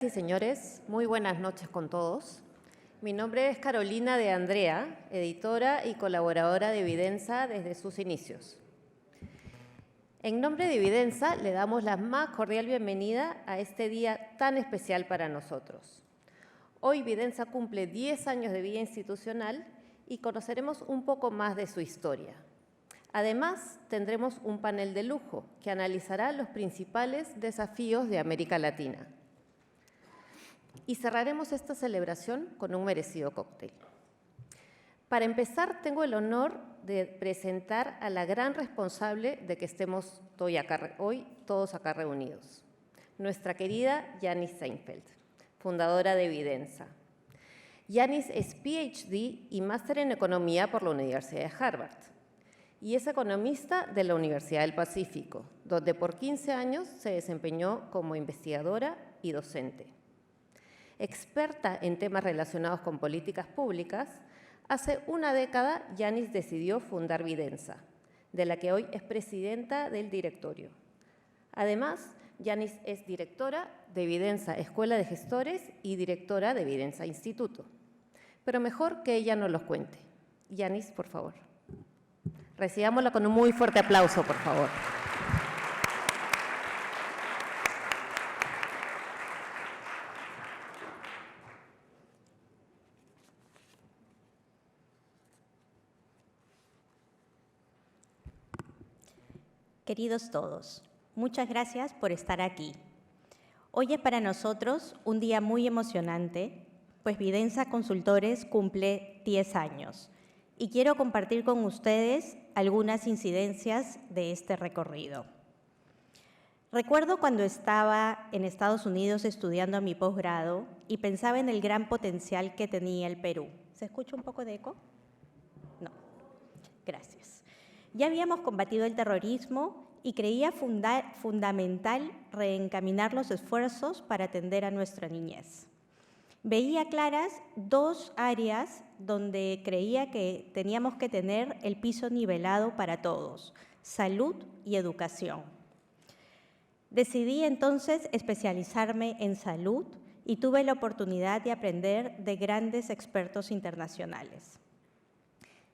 Sí, señores, muy buenas noches con todos. Mi nombre es Carolina de Andrea, editora y colaboradora de Evidenza desde sus inicios. En nombre de Evidenza, le damos la más cordial bienvenida a este día tan especial para nosotros. Hoy Evidenza cumple 10 años de vida institucional y conoceremos un poco más de su historia. Además, tendremos un panel de lujo que analizará los principales desafíos de América Latina. Y cerraremos esta celebración con un merecido cóctel. Para empezar, tengo el honor de presentar a la gran responsable de que estemos hoy todos acá reunidos, nuestra querida Yanis Seinfeld, fundadora de Evidenza. Yanis es PhD y máster en Economía por la Universidad de Harvard y es economista de la Universidad del Pacífico, donde por 15 años se desempeñó como investigadora y docente. Experta en temas relacionados con políticas públicas, hace una década Yanis decidió fundar Evidenza, de la que hoy es presidenta del directorio. Además, Yanis es directora de Evidenza Escuela de Gestores y directora de Evidenza Instituto. Pero mejor que ella nos los cuente. Yanis, por favor. Recibámosla con un muy fuerte aplauso, por favor. Queridos todos, muchas gracias por estar aquí. Hoy es para nosotros un día muy emocionante, pues Evidenza Consultores cumple 10 años y quiero compartir con ustedes algunas incidencias de este recorrido. Recuerdo cuando estaba en Estados Unidos estudiando mi posgrado y pensaba en el gran potencial que tenía el Perú. ¿Se escucha un poco de eco? No. Gracias. Ya habíamos combatido el terrorismo y creía fundamental reencaminar los esfuerzos para atender a nuestra niñez. Veía claras dos áreas donde creía que teníamos que tener el piso nivelado para todos: salud y educación. Decidí entonces especializarme en salud y tuve la oportunidad de aprender de grandes expertos internacionales.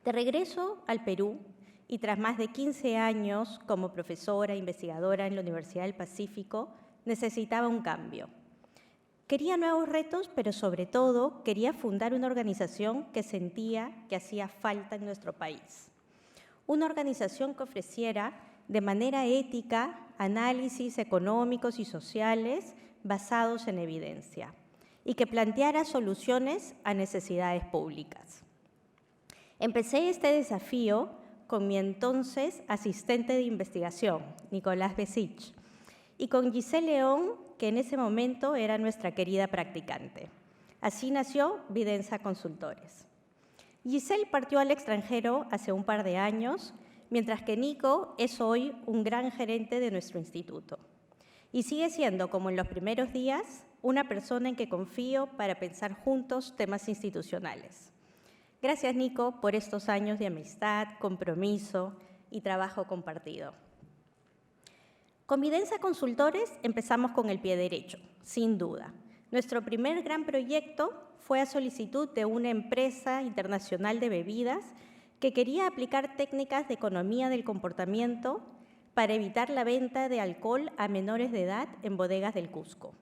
De regreso al Perú, y tras más de 15 años como profesora e investigadora en la Universidad del Pacífico, necesitaba un cambio. Quería nuevos retos, pero sobre todo quería fundar una organización que sentía que hacía falta en nuestro país. Una organización que ofreciera de manera ética análisis económicos y sociales basados en evidencia y que planteara soluciones a necesidades públicas. Empecé este desafío con mi entonces asistente de investigación, Nicolás Besich, y con Giselle León, que en ese momento era nuestra querida practicante. Así nació Evidenza Consultores. Giselle partió al extranjero hace un par de años, mientras que Nico es hoy un gran gerente de nuestro instituto. Y sigue siendo, como en los primeros días, una persona en que confío para pensar juntos temas institucionales. Gracias, Nico, por estos años de amistad, compromiso y trabajo compartido. Con Evidenza Consultores empezamos con el pie derecho, sin duda. Nuestro primer gran proyecto fue a solicitud de una empresa internacional de bebidas que quería aplicar técnicas de economía del comportamiento para evitar la venta de alcohol a menores de edad en bodegas del Cusco.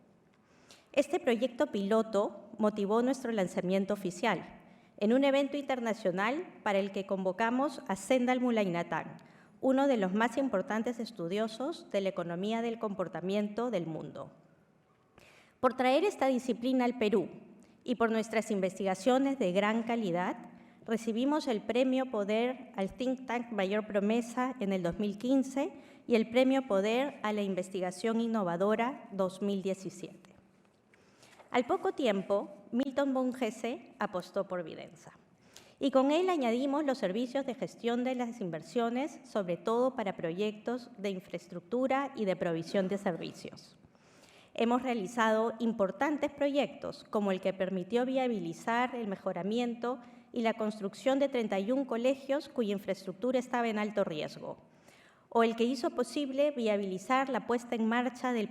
Este proyecto piloto motivó nuestro lanzamiento oficial en un evento internacional para el que convocamos a Zendal Mulaynathan, uno de los más importantes estudiosos de la economía del comportamiento del mundo. Por traer esta disciplina al Perú y por nuestras investigaciones de gran calidad, recibimos el Premio Poder al Think Tank Mayor Promesa en el 2015 y el Premio Poder a la Investigación Innovadora 2017. Al poco tiempo, Milton von Hesse apostó por Evidenza y con él añadimos los servicios de gestión de las inversiones, sobre todo para proyectos de infraestructura y de provisión de servicios. Hemos realizado importantes proyectos, como el que permitió viabilizar el mejoramiento y la construcción de 31 colegios cuya infraestructura estaba en alto riesgo, o el que hizo posible viabilizar la puesta en marcha del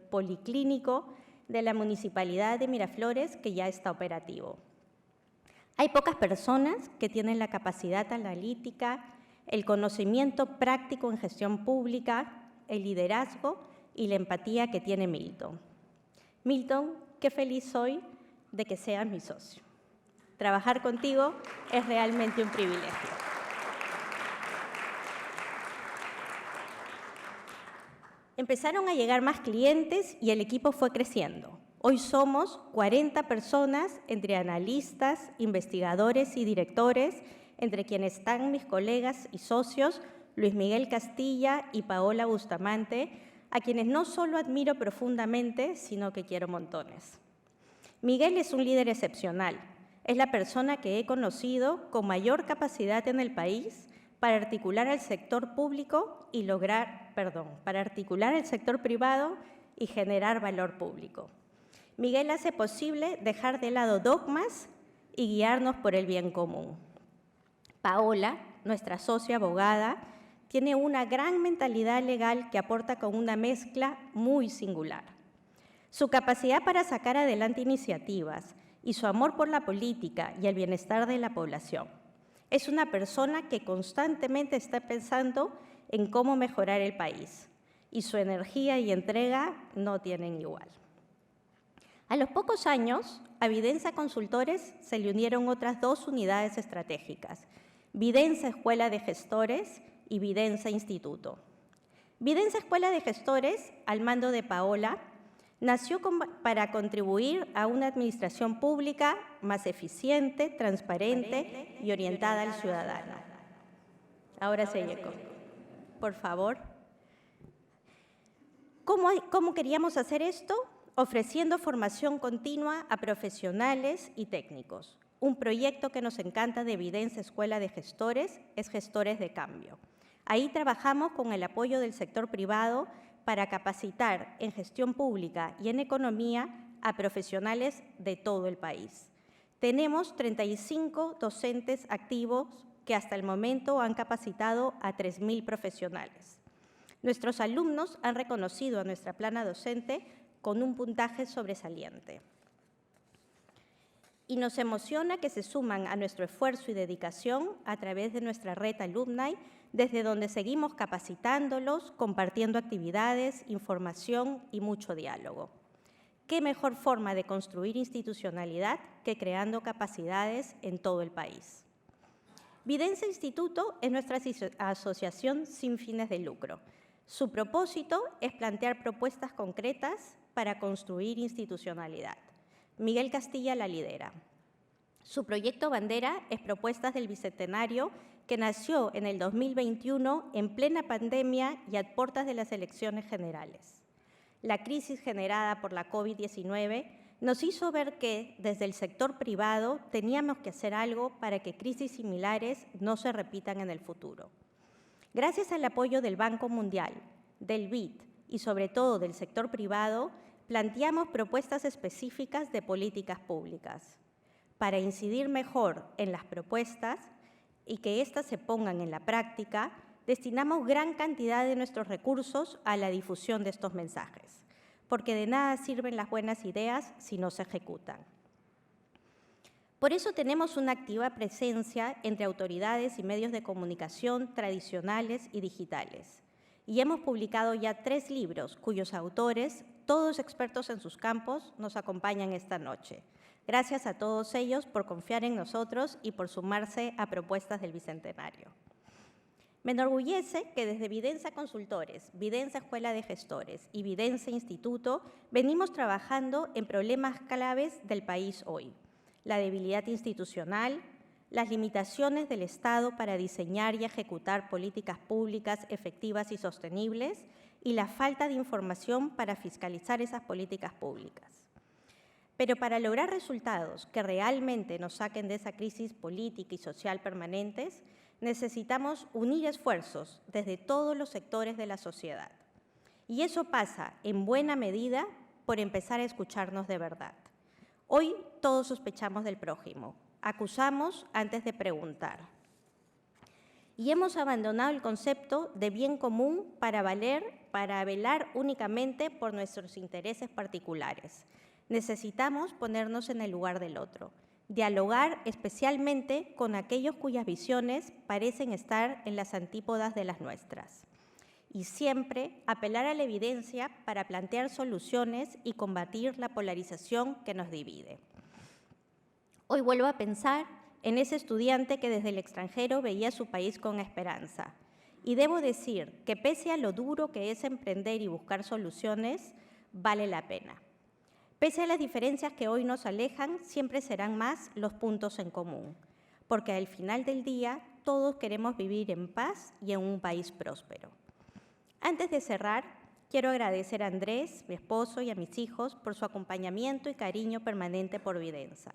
policlínico de la Municipalidad de Miraflores, que ya está operativo. Hay pocas personas que tienen la capacidad analítica, el conocimiento práctico en gestión pública, el liderazgo y la empatía que tiene Milton. Milton, qué feliz soy de que seas mi socio. Trabajar contigo es realmente un privilegio. Empezaron a llegar más clientes y el equipo fue creciendo. Hoy somos 40 personas, entre analistas, investigadores y directores, entre quienes están mis colegas y socios, Luis Miguel Castilla y Paola Bustamante, a quienes no solo admiro profundamente, sino que quiero montones. Miguel es un líder excepcional. Es la persona que he conocido con mayor capacidad en el país para articular al sector público y para articular el sector privado y generar valor público. Miguel hace posible dejar de lado dogmas y guiarnos por el bien común. Paola, nuestra socia abogada, tiene una gran mentalidad legal que aporta con una mezcla muy singular. Su capacidad para sacar adelante iniciativas y su amor por la política y el bienestar de la población. Es una persona que constantemente está pensando en cómo mejorar el país, y su energía y entrega no tienen igual. A los pocos años, a Vidensa Consultores se le unieron otras 2 unidades estratégicas, Vidensa Escuela de Gestores y Vidensa Instituto. Vidensa Escuela de Gestores, al mando de Paola, nació para contribuir a una administración pública más eficiente, transparente y orientada al ciudadano. Ahora se llegó. Por favor. ¿Cómo queríamos hacer esto? Ofreciendo formación continua a profesionales y técnicos. Un proyecto que nos encanta de Vidensa Escuela de Gestores es Gestores de Cambio. Ahí trabajamos con el apoyo del sector privado para capacitar en gestión pública y en economía a profesionales de todo el país. Tenemos 35 docentes activos que hasta el momento han capacitado a 3.000 profesionales. Nuestros alumnos han reconocido a nuestra plana docente con un puntaje sobresaliente. Y nos emociona que se suman a nuestro esfuerzo y dedicación a través de nuestra red Alumni, desde donde seguimos capacitándolos, compartiendo actividades, información y mucho diálogo. ¿Qué mejor forma de construir institucionalidad que creando capacidades en todo el país? Vidensa Instituto es nuestra asociación sin fines de lucro. Su propósito es plantear propuestas concretas para construir institucionalidad. Miguel Castilla la lidera. Su proyecto bandera es Propuestas del Bicentenario, que nació en el 2021 en plena pandemia y a puertas de las elecciones generales. La crisis generada por la COVID-19 nos hizo ver que, desde el sector privado, teníamos que hacer algo para que crisis similares no se repitan en el futuro. Gracias al apoyo del Banco Mundial, del BID y sobre todo del sector privado, planteamos propuestas específicas de políticas públicas. Para incidir mejor en las propuestas y que éstas se pongan en la práctica, destinamos gran cantidad de nuestros recursos a la difusión de estos mensajes, porque de nada sirven las buenas ideas si no se ejecutan. Por eso tenemos una activa presencia entre autoridades y medios de comunicación tradicionales y digitales. Y hemos publicado ya 3 libros cuyos autores, todos expertos en sus campos, nos acompañan esta noche. Gracias a todos ellos por confiar en nosotros y por sumarse a Propuestas del Bicentenario. Me enorgullece que desde Vidensa Consultores, Vidensa Escuela de Gestores y Vidensa Instituto venimos trabajando en problemas claves del país hoy. La debilidad institucional, las limitaciones del Estado para diseñar y ejecutar políticas públicas efectivas y sostenibles y la falta de información para fiscalizar esas políticas públicas. Pero para lograr resultados que realmente nos saquen de esa crisis política y social permanentes, necesitamos unir esfuerzos desde todos los sectores de la sociedad. Y eso pasa, en buena medida, por empezar a escucharnos de verdad. Hoy todos sospechamos del prójimo, acusamos antes de preguntar. y hemos abandonado el concepto de bien común para velar únicamente por nuestros intereses particulares. Necesitamos ponernos en el lugar del otro, dialogar especialmente con aquellos cuyas visiones parecen estar en las antípodas de las nuestras. Y siempre apelar a la evidencia para plantear soluciones y combatir la polarización que nos divide. Hoy vuelvo a pensar en ese estudiante que desde el extranjero veía su país con esperanza. Y debo decir que pese a lo duro que es emprender y buscar soluciones, vale la pena. Pese a las diferencias que hoy nos alejan, siempre serán más los puntos en común, porque al final del día todos queremos vivir en paz y en un país próspero. Antes de cerrar, quiero agradecer a Andrés, mi esposo, y a mis hijos por su acompañamiento y cariño permanente por Vidensa.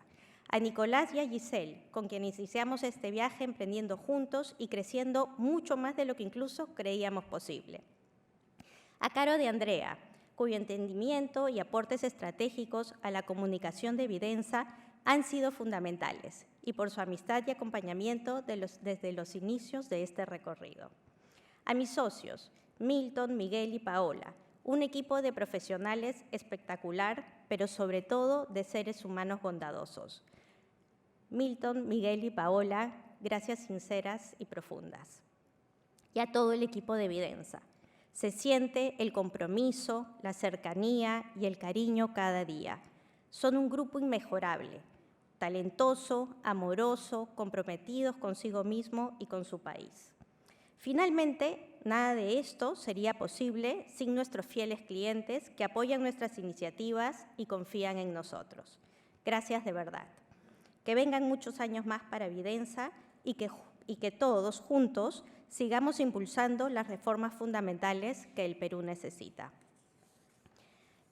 A Nicolás y a Giselle, con quienes iniciamos este viaje emprendiendo juntos y creciendo mucho más de lo que incluso creíamos posible. A Caro de Andrea, cuyo entendimiento y aportes estratégicos a la comunicación de Vidensa han sido fundamentales, y por su amistad y acompañamiento desde los inicios de este recorrido. A mis socios, Milton, Miguel y Paola, un equipo de profesionales espectacular, pero sobre todo de seres humanos bondadosos. Milton, Miguel y Paola, gracias sinceras y profundas. Y a todo el equipo de Vidensa. Se siente el compromiso, la cercanía y el cariño cada día. Son un grupo inmejorable, talentoso, amoroso, comprometidos consigo mismo y con su país. Finalmente, nada de esto sería posible sin nuestros fieles clientes que apoyan nuestras iniciativas y confían en nosotros. Gracias de verdad. Que vengan muchos años más para Vidensa y que todos juntos sigamos impulsando las reformas fundamentales que el Perú necesita.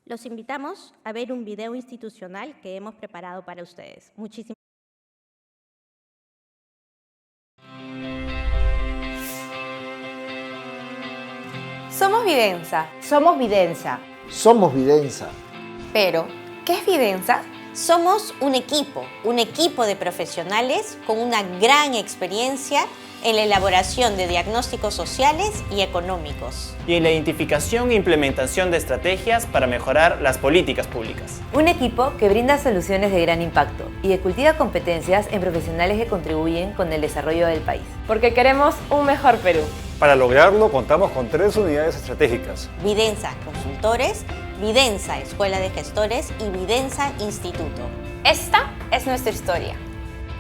Los invitamos a ver un video institucional que hemos preparado para ustedes. Muchísimas gracias. Somos Vidensa. Somos Vidensa. Somos Vidensa. Pero, ¿qué es Vidensa? Somos un equipo de profesionales con una gran experiencia en la elaboración de diagnósticos sociales y económicos. Y en la identificación e implementación de estrategias para mejorar las políticas públicas. Un equipo que brinda soluciones de gran impacto y que cultiva competencias en profesionales que contribuyen con el desarrollo del país. Porque queremos un mejor Perú. Para lograrlo, contamos con 3 unidades estratégicas. Vidensa Consultores, Vidensa Escuela de Gestores y Vidensa Instituto. Esta es nuestra historia.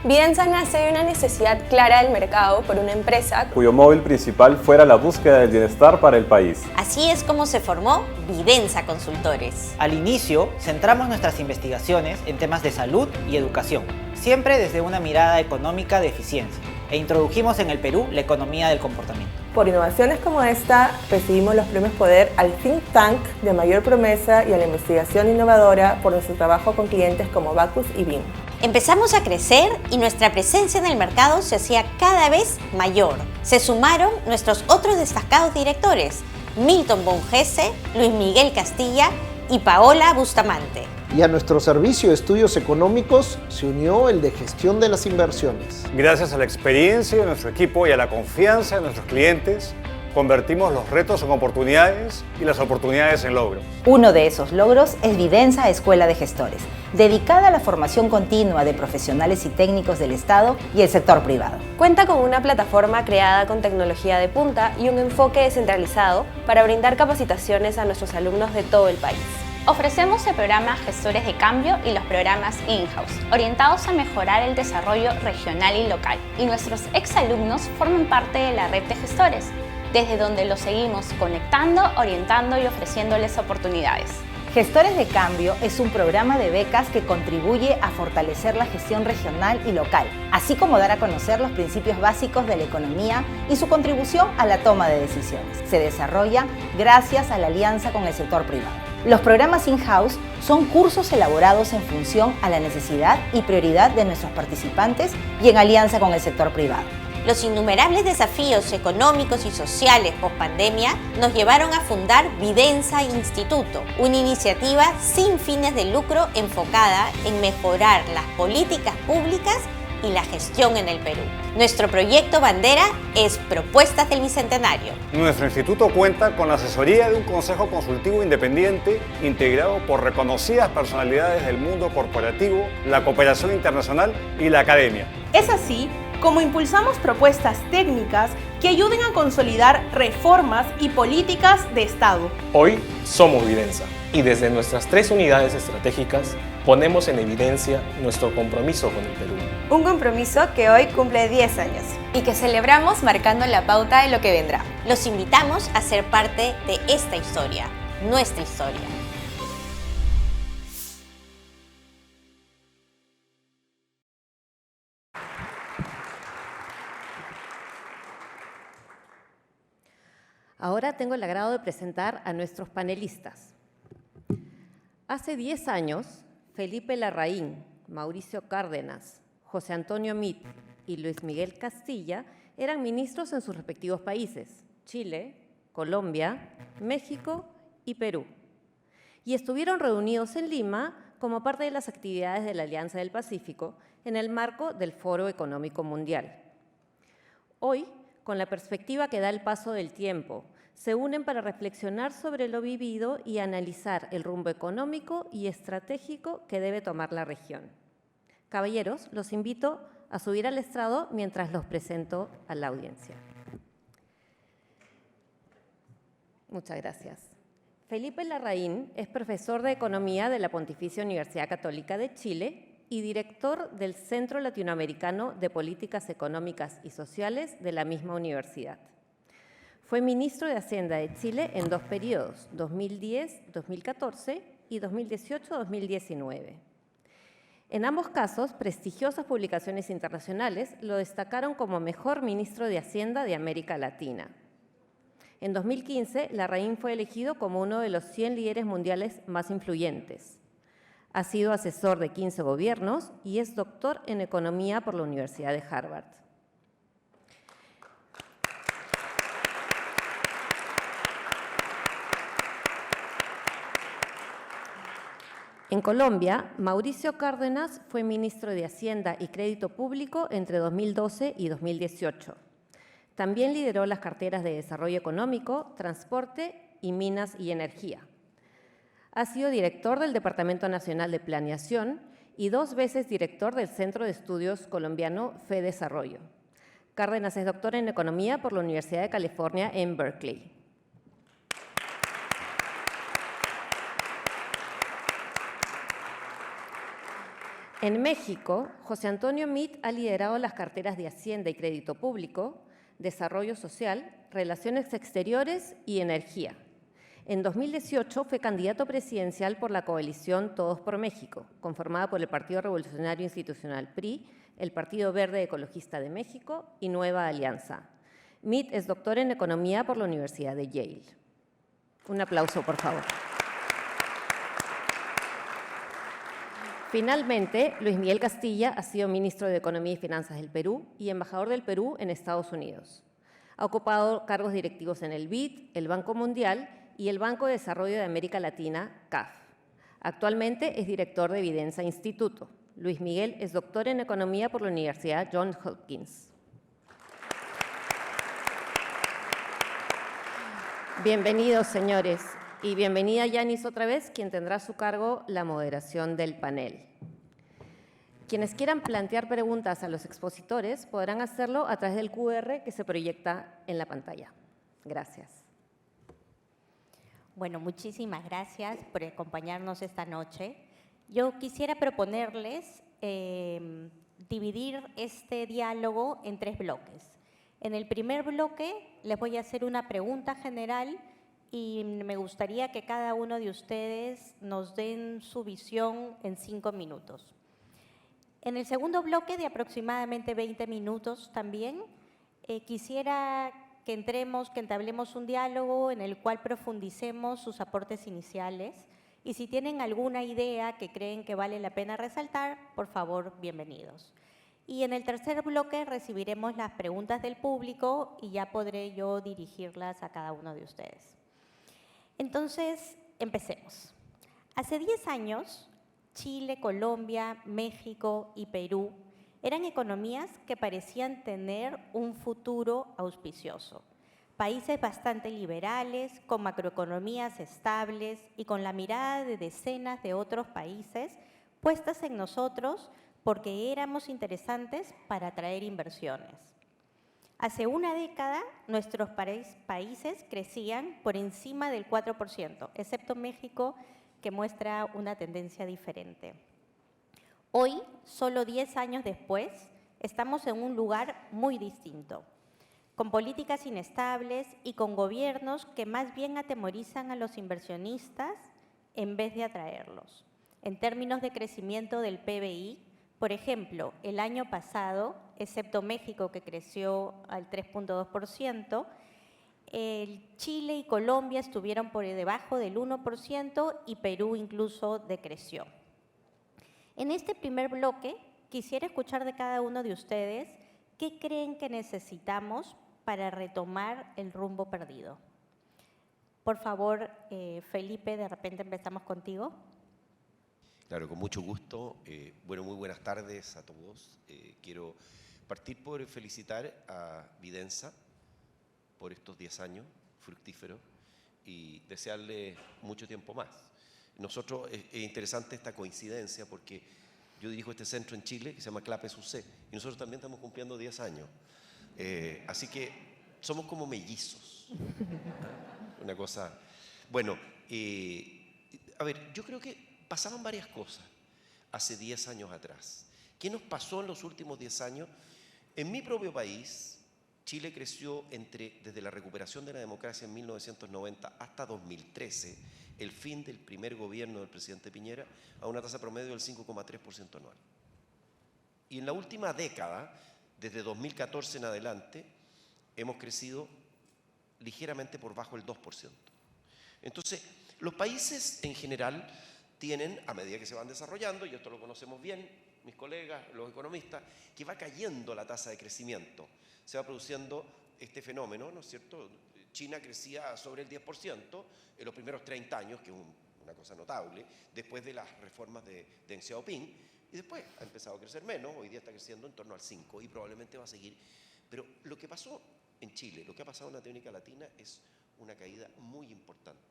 Vidensa nace de una necesidad clara del mercado por una empresa cuyo móvil principal fuera la búsqueda del bienestar para el país. Así es como se formó Vidensa Consultores. Al inicio, centramos nuestras investigaciones en temas de salud y educación, siempre desde una mirada económica de eficiencia, e introdujimos en el Perú la economía del comportamiento. Por innovaciones como esta, recibimos los premios Poder al Think Tank de mayor promesa y a la investigación innovadora por nuestro trabajo con clientes como Bacus y BIM. Empezamos a crecer y nuestra presencia en el mercado se hacía cada vez mayor. Se sumaron nuestros otros destacados directores, Milton Bongese, Luis Miguel Castilla y Paola Bustamante. Y a nuestro servicio de estudios económicos se unió el de gestión de las inversiones. Gracias a la experiencia de nuestro equipo y a la confianza de nuestros clientes, convertimos los retos en oportunidades y las oportunidades en logros. Uno de esos logros es Vidensa Escuela de Gestores, dedicada a la formación continua de profesionales y técnicos del Estado y el sector privado. Cuenta con una plataforma creada con tecnología de punta y un enfoque descentralizado para brindar capacitaciones a nuestros alumnos de todo el país. Ofrecemos el programa Gestores de Cambio y los programas in-house, orientados a mejorar el desarrollo regional y local. Y nuestros exalumnos forman parte de la red de gestores, desde donde los seguimos conectando, orientando y ofreciéndoles oportunidades. Gestores de Cambio es un programa de becas que contribuye a fortalecer la gestión regional y local, así como dar a conocer los principios básicos de la economía y su contribución a la toma de decisiones. Se desarrolla gracias a la alianza con el sector privado. Los programas in-house son cursos elaborados en función a la necesidad y prioridad de nuestros participantes y en alianza con el sector privado. Los innumerables desafíos económicos y sociales post-pandemia nos llevaron a fundar Vidensa Instituto, una iniciativa sin fines de lucro enfocada en mejorar las políticas públicas y la gestión en el Perú. Nuestro proyecto bandera es Propuestas del Bicentenario. Nuestro instituto cuenta con la asesoría de un consejo consultivo independiente integrado por reconocidas personalidades del mundo corporativo, la cooperación internacional y la academia. Es así como impulsamos propuestas técnicas que ayuden a consolidar reformas y políticas de Estado. Hoy somos Vidensa y desde nuestras 3 unidades estratégicas ponemos en evidencia nuestro compromiso con el Perú. Un compromiso que hoy cumple 10 años y que celebramos marcando la pauta de lo que vendrá. Los invitamos a ser parte de esta historia, nuestra historia. Ahora tengo el agrado de presentar a nuestros panelistas. Hace 10 años, Felipe Larraín, Mauricio Cárdenas, José Antonio Meade y Luis Miguel Castilla eran ministros en sus respectivos países, Chile, Colombia, México y Perú. Y estuvieron reunidos en Lima como parte de las actividades de la Alianza del Pacífico en el marco del Foro Económico Mundial. Hoy, con la perspectiva que da el paso del tiempo, se unen para reflexionar sobre lo vivido y analizar el rumbo económico y estratégico que debe tomar la región. Caballeros, los invito a subir al estrado mientras los presento a la audiencia. Muchas gracias. Felipe Larraín es profesor de Economía de la Pontificia Universidad Católica de Chile y director del Centro Latinoamericano de Políticas Económicas y Sociales de la misma universidad. Fue ministro de Hacienda de Chile en 2 periodos, 2010-2014 y 2018-2019. En ambos casos, prestigiosas publicaciones internacionales lo destacaron como mejor ministro de Hacienda de América Latina. En 2015, Larraín fue elegido como uno de los 100 líderes mundiales más influyentes. Ha sido asesor de 15 gobiernos y es doctor en Economía por la Universidad de Harvard. En Colombia, Mauricio Cárdenas fue ministro de Hacienda y Crédito Público entre 2012 y 2018. También lideró las carteras de Desarrollo Económico, Transporte y Minas y Energía. Ha sido director del Departamento Nacional de Planeación y 2 veces director del Centro de Estudios Colombiano FEDesarrollo. Cárdenas es doctor en Economía por la Universidad de California en Berkeley. En México, José Antonio Meade ha liderado las carteras de Hacienda y Crédito Público, Desarrollo Social, Relaciones Exteriores y Energía. En 2018 fue candidato presidencial por la coalición Todos por México, conformada por el Partido Revolucionario Institucional PRI, el Partido Verde Ecologista de México y Nueva Alianza. Meade es doctor en Economía por la Universidad de Yale. Un aplauso, por favor. Finalmente, Luis Miguel Castilla ha sido ministro de Economía y Finanzas del Perú y embajador del Perú en Estados Unidos. Ha ocupado cargos directivos en el BID, el Banco Mundial y el Banco de Desarrollo de América Latina, CAF. Actualmente es director de Vidensa Instituto. Luis Miguel es doctor en Economía por la Universidad Johns Hopkins. Bienvenidos, señores. Y bienvenida Yanis otra vez, quien tendrá a su cargo la moderación del panel. Quienes quieran plantear preguntas a los expositores podrán hacerlo a través del QR que se proyecta en la pantalla. Gracias. Bueno, muchísimas gracias por acompañarnos esta noche. Yo quisiera proponerles dividir este diálogo en 3 bloques. En el primer bloque les voy a hacer una pregunta general y me gustaría que cada uno de ustedes nos den su visión en 5 minutos. En el segundo bloque, de aproximadamente 20 minutos también, quisiera que entablemos un diálogo en el cual profundicemos sus aportes iniciales y si tienen alguna idea que creen que vale la pena resaltar, por favor, bienvenidos. Y en el tercer bloque recibiremos las preguntas del público y ya podré yo dirigirlas a cada uno de ustedes. Entonces, empecemos. Hace 10 años, Chile, Colombia, México y Perú Eran economías que parecían tener un futuro auspicioso. Países bastante liberales, con macroeconomías estables y con la mirada de decenas de otros países puestas en nosotros porque éramos interesantes para atraer inversiones. Hace una década, nuestros países crecían por encima del 4%, excepto México, que muestra una tendencia diferente. Hoy, solo 10 años después, estamos en un lugar muy distinto, con políticas inestables y con gobiernos que más bien atemorizan a los inversionistas en vez de atraerlos. En términos de crecimiento del PBI, por ejemplo, el año pasado, excepto México, que creció al 3.2%, Chile y Colombia estuvieron por debajo del 1% y Perú incluso decreció. En este primer bloque, quisiera escuchar de cada uno de ustedes qué creen que necesitamos para retomar el rumbo perdido. Por favor, Felipe, de repente empezamos contigo. Claro, con mucho gusto. Bueno, muy buenas tardes a todos. Quiero partir por felicitar a Vidensa por estos 10 años fructíferos y desearle mucho tiempo más. Nosotros, es interesante esta coincidencia porque yo dirijo este centro en Chile que se llama CLAPES-UC y nosotros también estamos cumpliendo 10 años. Así que somos como mellizos. Una cosa... Bueno, a ver, yo creo que pasaban varias cosas hace 10 años atrás. ¿Qué nos pasó en los últimos 10 años? En mi propio país, Chile creció desde la recuperación de la democracia en 1990 hasta 2013, el fin del primer gobierno del presidente Piñera, a una tasa promedio del 5,3% anual. Y en la última década, desde 2014 en adelante, hemos crecido ligeramente por bajo el 2%. Entonces, los países en general tienen, a medida que se van desarrollando, y esto lo conocemos bien, mis colegas, los economistas, que va cayendo la tasa de crecimiento. Se va produciendo este fenómeno, ¿no es cierto? China crecía sobre el 10% en los primeros 30 años, que es una cosa notable, después de las reformas de Deng Xiaoping, y después ha empezado a crecer menos, hoy día está creciendo en torno al 5% y probablemente va a seguir. Pero lo que pasó en Chile, lo que ha pasado en Latinoamérica Latina es una caída muy importante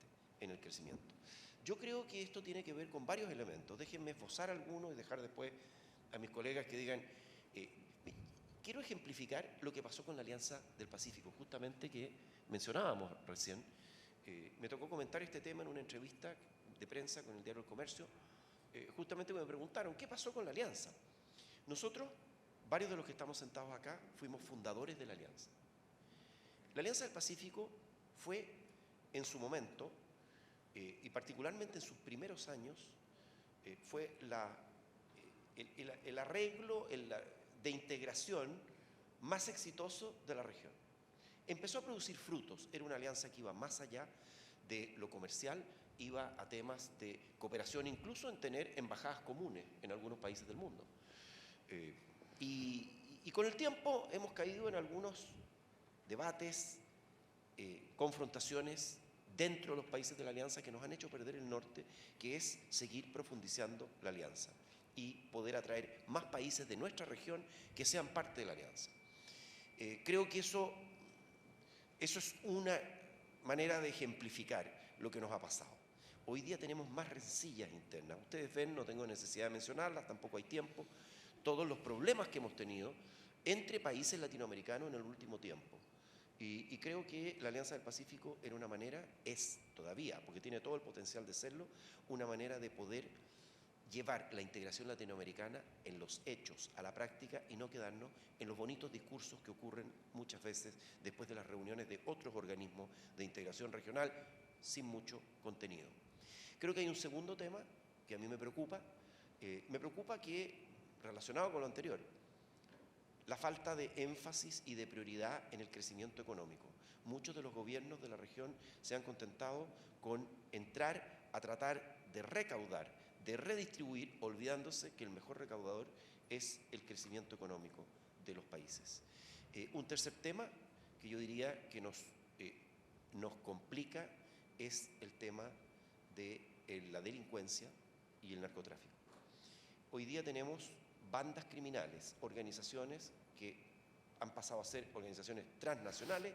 en el crecimiento. Yo creo que esto tiene que ver con varios elementos. Déjenme esbozar algunos y dejar después a mis colegas que digan... quiero ejemplificar lo que pasó con la Alianza del Pacífico, justamente que mencionábamos recién. Me tocó comentar este tema en una entrevista de prensa con el diario El Comercio, justamente me preguntaron, ¿qué pasó con la Alianza? Nosotros, varios de los que estamos sentados acá, fuimos fundadores de la Alianza. La Alianza del Pacífico fue, en su momento, y particularmente en sus primeros años, fue el arreglo de integración más exitoso de la región. Empezó a producir frutos, era una alianza que iba más allá de lo comercial, iba a temas de cooperación, incluso en tener embajadas comunes en algunos países del mundo. Y con el tiempo hemos caído en algunos debates, confrontaciones dentro de los países de la alianza que nos han hecho perder el norte, que es seguir profundizando la alianza y poder atraer más países de nuestra región que sean parte de la alianza. Creo que eso es una manera de ejemplificar lo que nos ha pasado. Hoy día tenemos más rencillas internas. Ustedes ven, no tengo necesidad de mencionarlas, tampoco hay tiempo, todos los problemas que hemos tenido entre países latinoamericanos en el último tiempo. Y creo que la Alianza del Pacífico era una manera, es todavía, porque tiene todo el potencial de serlo, una manera de poder llevar la integración latinoamericana en los hechos, a la práctica, y no quedarnos en los bonitos discursos que ocurren muchas veces después de las reuniones de otros organismos de integración regional sin mucho contenido. Creo que hay un segundo tema que a mí me preocupa que, relacionado con lo anterior, la falta de énfasis y de prioridad en el crecimiento económico. Muchos de los gobiernos de la región se han contentado con entrar a tratar de recaudar, de redistribuir, olvidándose que el mejor recaudador es el crecimiento económico de los países. Un tercer tema que yo diría que nos complica es el tema de la delincuencia y el narcotráfico. Hoy día tenemos bandas criminales, organizaciones que han pasado a ser organizaciones transnacionales,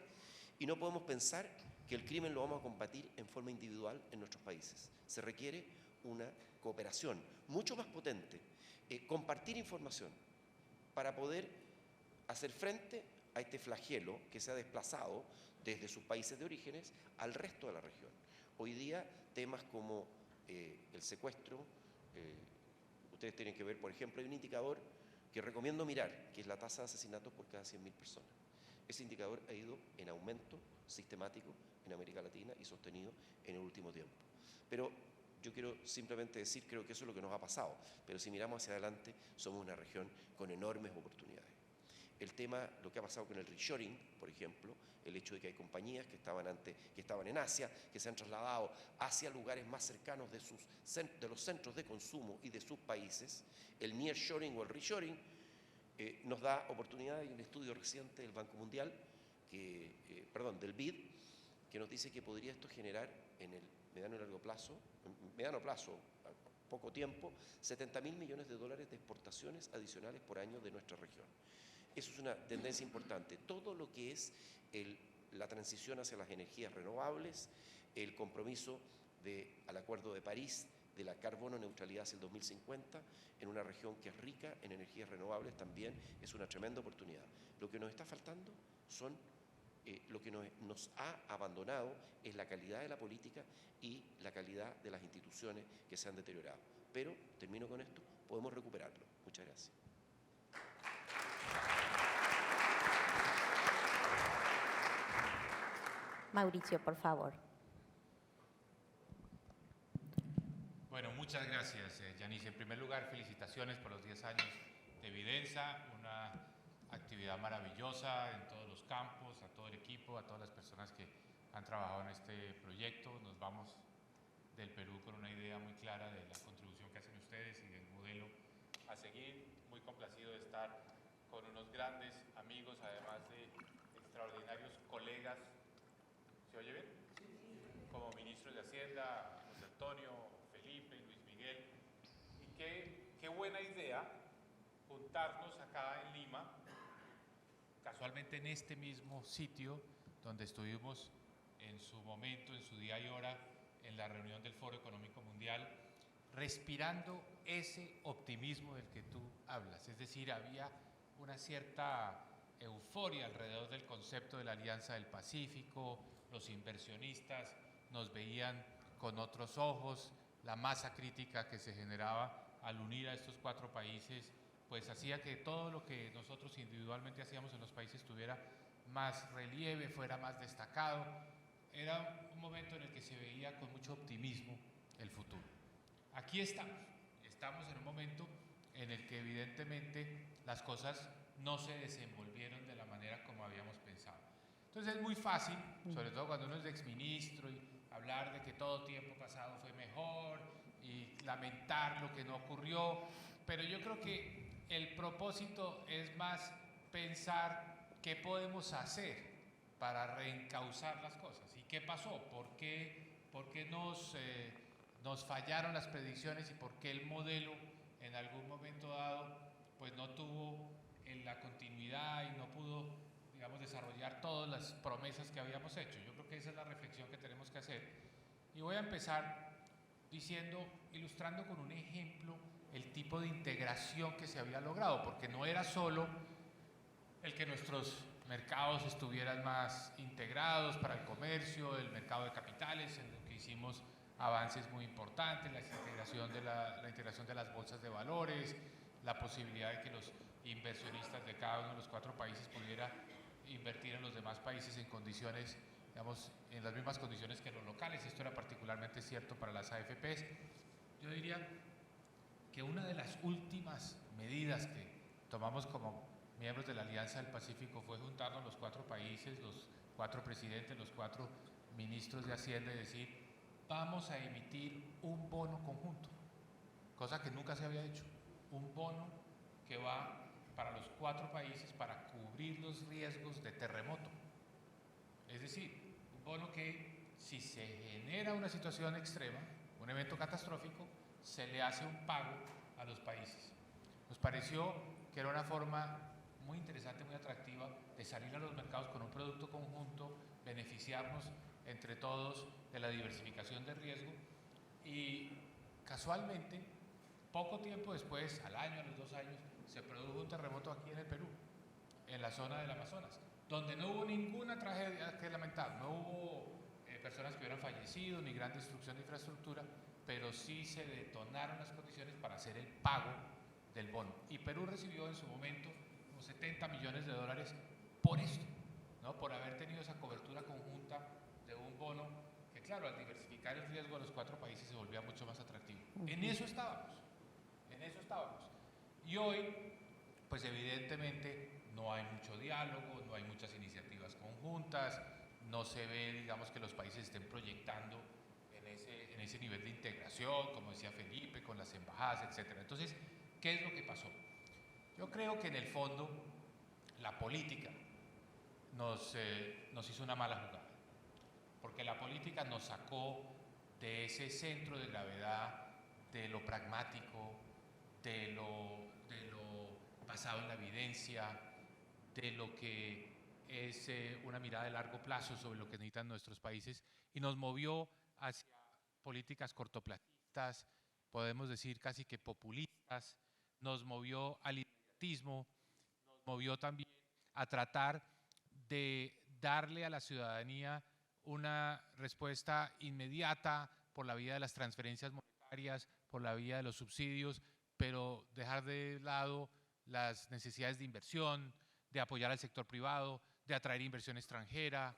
y no podemos pensar que el crimen lo vamos a combatir en forma individual en nuestros países. Se requiere una cooperación mucho más potente, compartir información para poder hacer frente a este flagelo que se ha desplazado desde sus países de orígenes al resto de la región. Hoy día temas como el secuestro, ustedes tienen que ver, por ejemplo, hay un indicador que recomiendo mirar, que es la tasa de asesinatos por cada 100.000 personas. Ese indicador ha ido en aumento sistemático en América Latina y sostenido en el último tiempo. Pero yo quiero simplemente decir, creo que eso es lo que nos ha pasado, pero si miramos hacia adelante, somos una región con enormes oportunidades. El tema, lo que ha pasado con el reshoring, por ejemplo, el hecho de que hay compañías que estaban en Asia, que se han trasladado hacia lugares más cercanos de los centros de consumo y de sus países, el nearshoring o el reshoring, nos da oportunidad. Hay un estudio reciente del Banco Mundial, del BID, que nos dice que podría esto generar en el mediano plazo, a poco tiempo, 70.000 millones de dólares de exportaciones adicionales por año de nuestra región. Eso es una tendencia importante. Todo lo que es la transición hacia las energías renovables, el compromiso al Acuerdo de París de la carbono neutralidad hacia el 2050, en una región que es rica en energías renovables, también es una tremenda oportunidad. Lo que nos está faltando lo que nos ha abandonado es la calidad de la política y la calidad de las instituciones que se han deteriorado. Pero, termino con esto, podemos recuperarlo. Muchas gracias. Mauricio, por favor. Bueno, muchas gracias, Yanice. En primer lugar, felicitaciones por los 10 años de Viderenza, una actividad maravillosa en todos los campos, a todo el equipo, a todas las personas que han trabajado en este proyecto. Nos vamos del Perú con una idea muy clara de la contribución que hacen ustedes y del modelo a seguir. Muy complacido de estar con unos grandes amigos, además de extraordinarios colegas. ¿Se oye bien? Como ministros de Hacienda, José Antonio, Felipe, Luis Miguel. Y qué buena idea juntarnos acá en Lima, casualmente en este mismo sitio donde estuvimos en su momento, en su día y hora, en la reunión del Foro Económico Mundial, respirando ese optimismo del que tú hablas. Es decir, había una cierta euforia alrededor del concepto de la Alianza del Pacífico, los inversionistas nos veían con otros ojos, la masa crítica que se generaba al unir a estos 4 países, pues hacía que todo lo que nosotros individualmente hacíamos en los países tuviera más relieve, fuera más destacado. Era un momento en el que se veía con mucho optimismo el futuro. Aquí estamos en un momento en el que evidentemente las cosas no se desenvolvieron de la manera como habíamos pensado. Entonces es muy fácil, sobre todo cuando uno es exministro, y hablar de que todo tiempo pasado fue mejor y lamentar lo que no ocurrió, pero yo creo que el propósito es más pensar qué podemos hacer para reencauzar las cosas. ¿Y qué pasó? ¿Por qué nos fallaron las predicciones y por qué el modelo en algún momento dado pues no tuvo la continuidad y no pudo, digamos, desarrollar todas las promesas que habíamos hecho? Yo creo que esa es la reflexión que tenemos que hacer. Y voy a empezar ilustrando con un ejemplo el tipo de integración que se había logrado, porque no era solo el que nuestros mercados estuvieran más integrados para el comercio, el mercado de capitales, en lo que hicimos avances muy importantes, la integración de las bolsas de valores, la posibilidad de que los inversionistas de cada uno de los 4 países pudiera invertir en los demás países en condiciones, digamos, en las mismas condiciones que los locales. Esto era particularmente cierto para las AFPs. Yo diría que una de las últimas medidas que tomamos como miembros de la Alianza del Pacífico fue juntarnos los 4 países, los 4 presidentes, los 4 ministros de Hacienda y decir: vamos a emitir un bono conjunto, cosa que nunca se había hecho, un bono que va para los 4 países para cubrir los riesgos de terremoto. Es decir, un bono que, si se genera una situación extrema, un evento catastrófico, se le hace un pago a los países. Los pareció que era una forma muy interesante, muy atractiva de salir a los mercados con un producto conjunto, beneficiarnos entre todos de la diversificación de riesgo y casualmente, poco tiempo después, al año, a los 2 años, se produjo un terremoto aquí en el Perú, en la zona del Amazonas, donde no hubo ninguna tragedia que lamentar, no hubo personas que hubieran fallecido ni gran destrucción de infraestructura, pero sí se detonaron las condiciones para hacer el pago del bono. Y Perú recibió en su momento unos 70 millones de dólares por esto, ¿no? Por haber tenido esa cobertura conjunta de un bono que, claro, al diversificar el riesgo de los 4 países se volvía mucho más atractivo. En eso estábamos, en eso estábamos. Y hoy, pues evidentemente no hay mucho diálogo, no hay muchas iniciativas conjuntas, no se ve, digamos, que los países estén proyectando en ese nivel de integración, como decía Felipe, con las embajadas, etc. Entonces, ¿qué es lo que pasó? Yo creo que en el fondo la política nos hizo una mala jugada, porque la política nos sacó de ese centro de gravedad, de lo pragmático, de lo basado en la evidencia, de lo que es una mirada de largo plazo sobre lo que necesitan nuestros países, y nos movió hacia políticas cortoplacistas, podemos decir casi que populistas, nos movió al inmediatismo, nos movió también a tratar de darle a la ciudadanía una respuesta inmediata por la vía de las transferencias monetarias, por la vía de los subsidios, pero dejar de lado las necesidades de inversión, de apoyar al sector privado, de atraer inversión extranjera,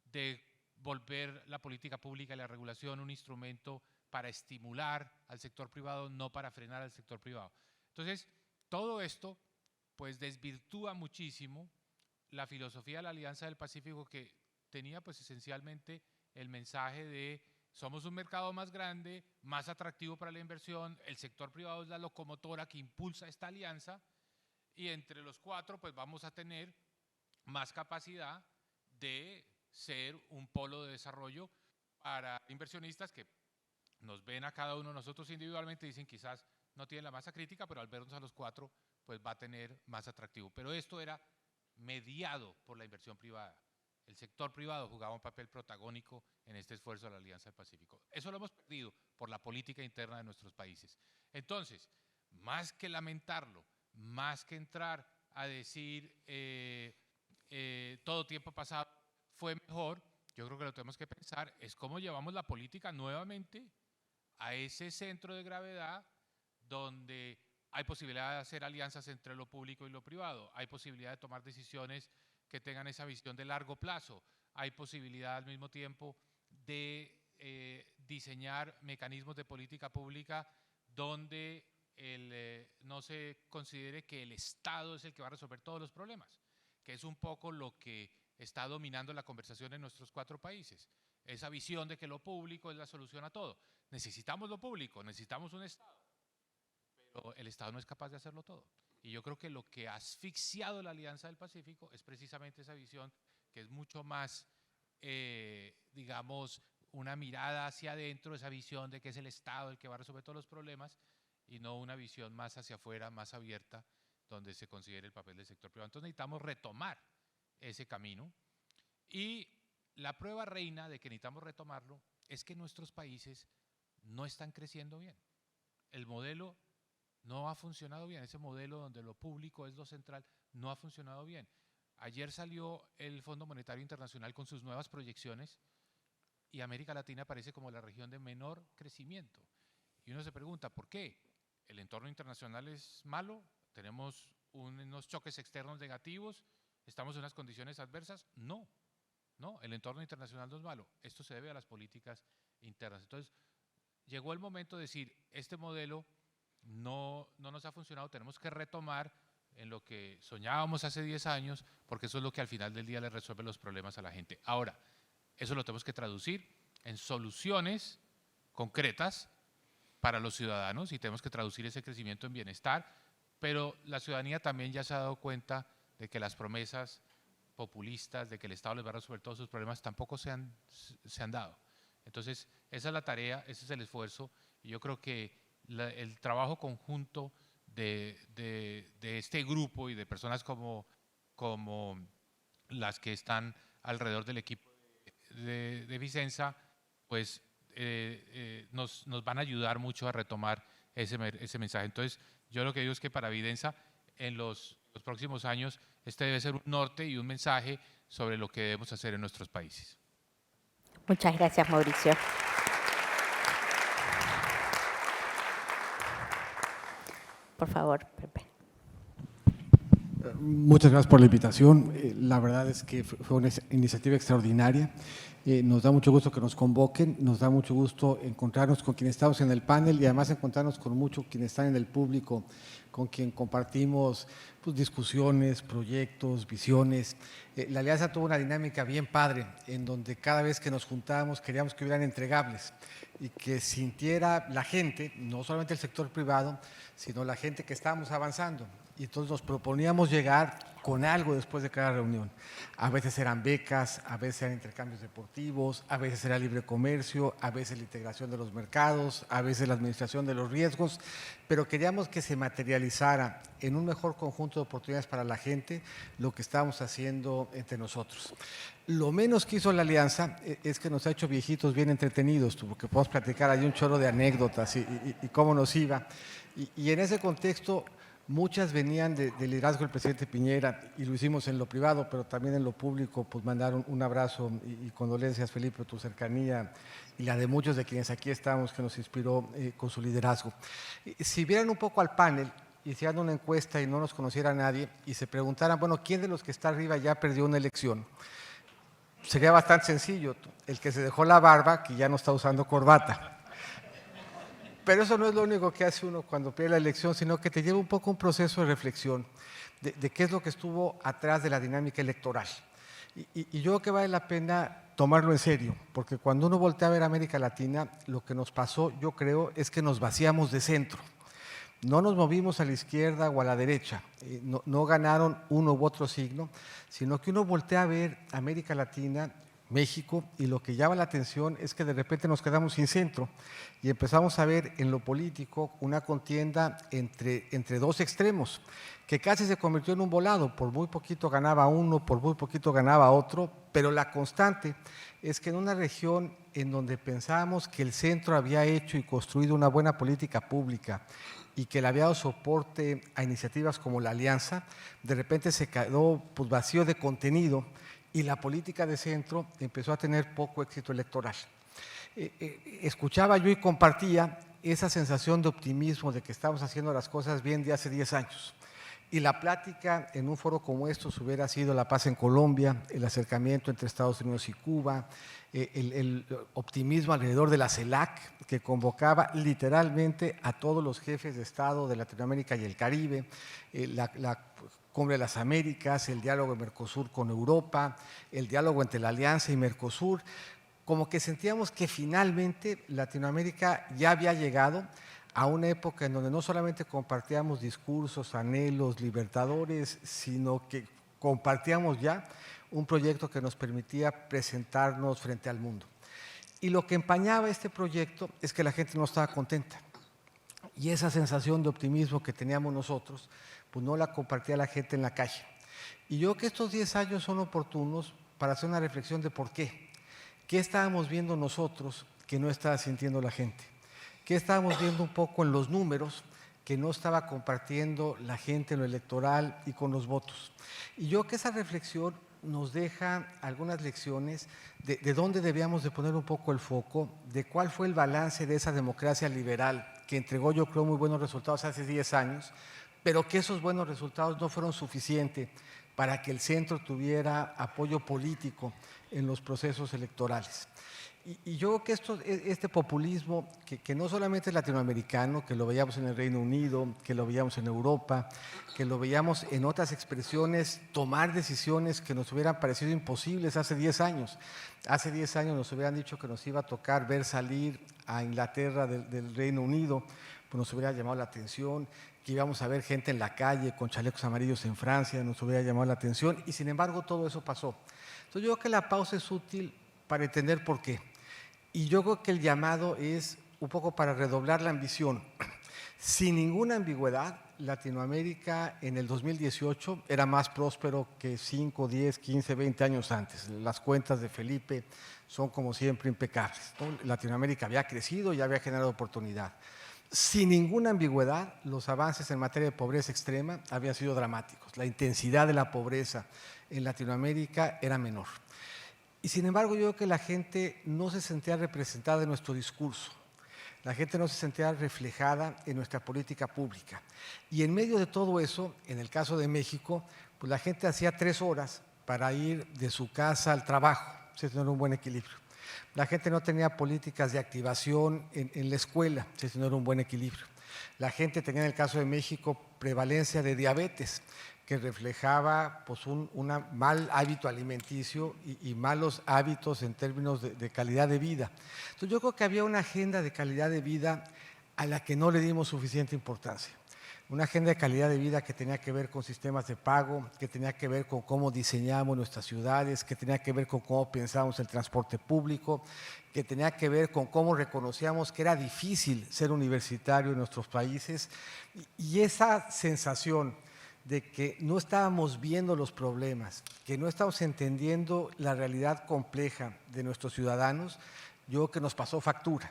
de volver la política pública y la regulación un instrumento para estimular al sector privado, no para frenar al sector privado. Entonces, todo esto pues desvirtúa muchísimo la filosofía de la Alianza del Pacífico, que tenía pues esencialmente el mensaje de somos un mercado más grande, más atractivo para la inversión, el sector privado es la locomotora que impulsa esta alianza y entre los 4 pues vamos a tener más capacidad de ser un polo de desarrollo para inversionistas que nos ven a cada uno de nosotros individualmente y dicen quizás no tienen la masa crítica, pero al vernos a los 4 pues va a tener más atractivo. Pero esto era mediado por la inversión privada. El sector privado jugaba un papel protagónico en este esfuerzo de la Alianza del Pacífico. Eso lo hemos perdido por la política interna de nuestros países. Entonces, más que lamentarlo, más que entrar a decir todo tiempo pasado fue mejor, yo creo que lo que tenemos que pensar es cómo llevamos la política nuevamente a ese centro de gravedad donde hay posibilidad de hacer alianzas entre lo público y lo privado, hay posibilidad de tomar decisiones que tengan esa visión de largo plazo, hay posibilidad al mismo tiempo de diseñar mecanismos de política pública donde no se considere que el Estado es el que va a resolver todos los problemas, que es un poco lo que está dominando la conversación en nuestros 4 países. Esa visión de que lo público es la solución a todo. Necesitamos lo público, necesitamos un Estado, pero el Estado no es capaz de hacerlo todo. Y yo creo que lo que ha asfixiado la Alianza del Pacífico es precisamente esa visión que es mucho más, digamos, una mirada hacia adentro, esa visión de que es el Estado el que va a resolver todos los problemas y no una visión más hacia afuera, más abierta, donde se considere el papel del sector privado. Entonces necesitamos retomar ese camino y la prueba reina de que necesitamos retomarlo es que nuestros países no están creciendo bien. El modelo no ha funcionado bien, ese modelo donde lo público es lo central no ha funcionado bien. Ayer salió el Fondo Monetario Internacional con sus nuevas proyecciones y América Latina aparece como la región de menor crecimiento. Y uno se pregunta, ¿por qué? ¿El entorno internacional es malo? ¿Tenemos unos choques externos negativos? ¿Estamos en unas condiciones adversas? No, no, el entorno internacional no es malo. Esto se debe a las políticas internas. Entonces, llegó el momento de decir, este modelo no nos ha funcionado, tenemos que retomar en lo que soñábamos hace 10 años, porque eso es lo que al final del día le resuelve los problemas a la gente. Ahora, eso lo tenemos que traducir en soluciones concretas para los ciudadanos y tenemos que traducir ese crecimiento en bienestar, pero la ciudadanía también ya se ha dado cuenta de que las promesas populistas de que el Estado les va a resolver todos sus problemas tampoco se han dado. Entonces, esa es la tarea, ese es el esfuerzo, y yo creo que el trabajo conjunto este grupo y de personas como las que están alrededor del equipo de Vicenza, pues nos van a ayudar mucho a retomar ese mensaje. Entonces, yo lo que digo es que para Videnza, en los próximos años, este debe ser un norte y un mensaje sobre lo que debemos hacer en nuestros países. Muchas gracias, Mauricio. Por favor, Pepe. Muchas gracias por la invitación. La verdad es que fue una iniciativa extraordinaria. Nos da mucho gusto que nos convoquen, nos da mucho gusto encontrarnos con quienes estamos en el panel y además encontrarnos con muchos quienes están en el público, con quien compartimos pues, discusiones, proyectos, visiones. La alianza tuvo una dinámica bien padre, en donde cada vez que nos juntábamos queríamos que hubieran entregables y que sintiera la gente, no solamente el sector privado, sino la gente que estábamos avanzando. Y entonces nos proponíamos llegar con algo después de cada reunión. A veces eran becas, a veces eran intercambios deportivos, a veces era libre comercio, a veces la integración de los mercados, a veces la administración de los riesgos, pero queríamos que se materializara en un mejor conjunto de oportunidades para la gente lo que estábamos haciendo entre nosotros. Lo menos que hizo la alianza es que nos ha hecho viejitos bien entretenidos, porque podemos platicar ahí un chorro de anécdotas y cómo nos iba. Y en ese contexto, muchas venían del liderazgo del presidente Piñera y lo hicimos en lo privado, pero también en lo público, pues mandar un abrazo y condolencias, Felipe, por tu cercanía y la de muchos de quienes aquí estamos que nos inspiró con su liderazgo. Si vieran un poco al panel, hicieran una encuesta y no nos conociera nadie y se preguntaran, bueno, ¿quién de los que está arriba ya perdió una elección? Sería bastante sencillo, el que se dejó la barba, que ya no está usando corbata. Pero eso no es lo único que hace uno cuando pierde la elección, sino que te lleva un poco un proceso de reflexión de qué es lo que estuvo atrás de la dinámica electoral. Y yo creo que vale la pena tomarlo en serio, porque cuando uno voltea a ver América Latina, lo que nos pasó, yo creo, es que nos vaciamos de centro. No nos movimos a la izquierda o a la derecha, no ganaron uno u otro signo, sino que uno voltea a ver América Latina, México, y lo que llama la atención es que de repente nos quedamos sin centro y empezamos a ver en lo político una contienda entre dos extremos, que casi se convirtió en un volado, por muy poquito ganaba uno, por muy poquito ganaba otro, pero la constante es que en una región en donde pensábamos que el centro había hecho y construido una buena política pública y que le había dado soporte a iniciativas como la Alianza, de repente se quedó pues, vacío de contenido y la política de centro empezó a tener poco éxito electoral. Escuchaba yo y compartía esa sensación de optimismo de que estamos haciendo las cosas bien de hace 10 años. Y la plática en un foro como estos hubiera sido la paz en Colombia, el acercamiento entre Estados Unidos y Cuba, el optimismo alrededor de la CELAC, que convocaba literalmente a todos los jefes de Estado de Latinoamérica y el Caribe, la Cumbre de las Américas, el diálogo de Mercosur con Europa, el diálogo entre la Alianza y Mercosur, como que sentíamos que finalmente Latinoamérica ya había llegado a una época en donde no solamente compartíamos discursos, anhelos, libertadores, sino que compartíamos ya un proyecto que nos permitía presentarnos frente al mundo. Y lo que empañaba este proyecto es que la gente no estaba contenta. Y esa sensación de optimismo que teníamos nosotros, pues no la compartía la gente en la calle. Y yo creo que estos 10 años son oportunos para hacer una reflexión de por qué. ¿Qué estábamos viendo nosotros que no estaba sintiendo la gente? ¿Qué estábamos viendo un poco en los números que no estaba compartiendo la gente en lo electoral y con los votos? Y yo creo que esa reflexión nos deja algunas lecciones de dónde debíamos de poner un poco el foco, de cuál fue el balance de esa democracia liberal que entregó, yo creo, muy buenos resultados hace 10 años, pero que esos buenos resultados no fueron suficientes para que el centro tuviera apoyo político en los procesos electorales. Y yo creo que este populismo, que no solamente es latinoamericano, que lo veíamos en el Reino Unido, que lo veíamos en Europa, que lo veíamos en otras expresiones, tomar decisiones que nos hubieran parecido imposibles hace 10 años. Hace 10 años nos hubieran dicho que nos iba a tocar ver salir a Inglaterra del Reino Unido, pues nos hubiera llamado la atención, que íbamos a ver gente en la calle con chalecos amarillos en Francia, nos hubiera llamado la atención, y sin embargo todo eso pasó. Entonces yo creo que la pausa es útil para entender por qué. Y yo creo que el llamado es un poco para redoblar la ambición. Sin ninguna ambigüedad, Latinoamérica en el 2018 era más próspero que 5, 10, 15, 20 años antes. Las cuentas de Felipe son como siempre impecables, ¿no? Latinoamérica había crecido y había generado oportunidad. Sin ninguna ambigüedad, los avances en materia de pobreza extrema habían sido dramáticos. La intensidad de la pobreza en Latinoamérica era menor. Y sin embargo, yo creo que la gente no se sentía representada en nuestro discurso. La gente no se sentía reflejada en nuestra política pública. Y en medio de todo eso, en el caso de México, pues la gente hacía 3 horas para ir de su casa al trabajo. Se tenía un buen equilibrio. La gente no tenía políticas de activación en la escuela. Se tenía un buen equilibrio. La gente tenía, en el caso de México, prevalencia de diabetes, que reflejaba pues, un mal hábito alimenticio y malos hábitos en términos de calidad de vida. Entonces yo creo que había una agenda de calidad de vida a la que no le dimos suficiente importancia. Una agenda de calidad de vida que tenía que ver con sistemas de pago, que tenía que ver con cómo diseñamos nuestras ciudades, que tenía que ver con cómo pensábamos el transporte público, que tenía que ver con cómo reconocíamos que era difícil ser universitario en nuestros países. Y esa sensación de que no estábamos viendo los problemas, que no estábamos entendiendo la realidad compleja de nuestros ciudadanos, yo creo que nos pasó factura.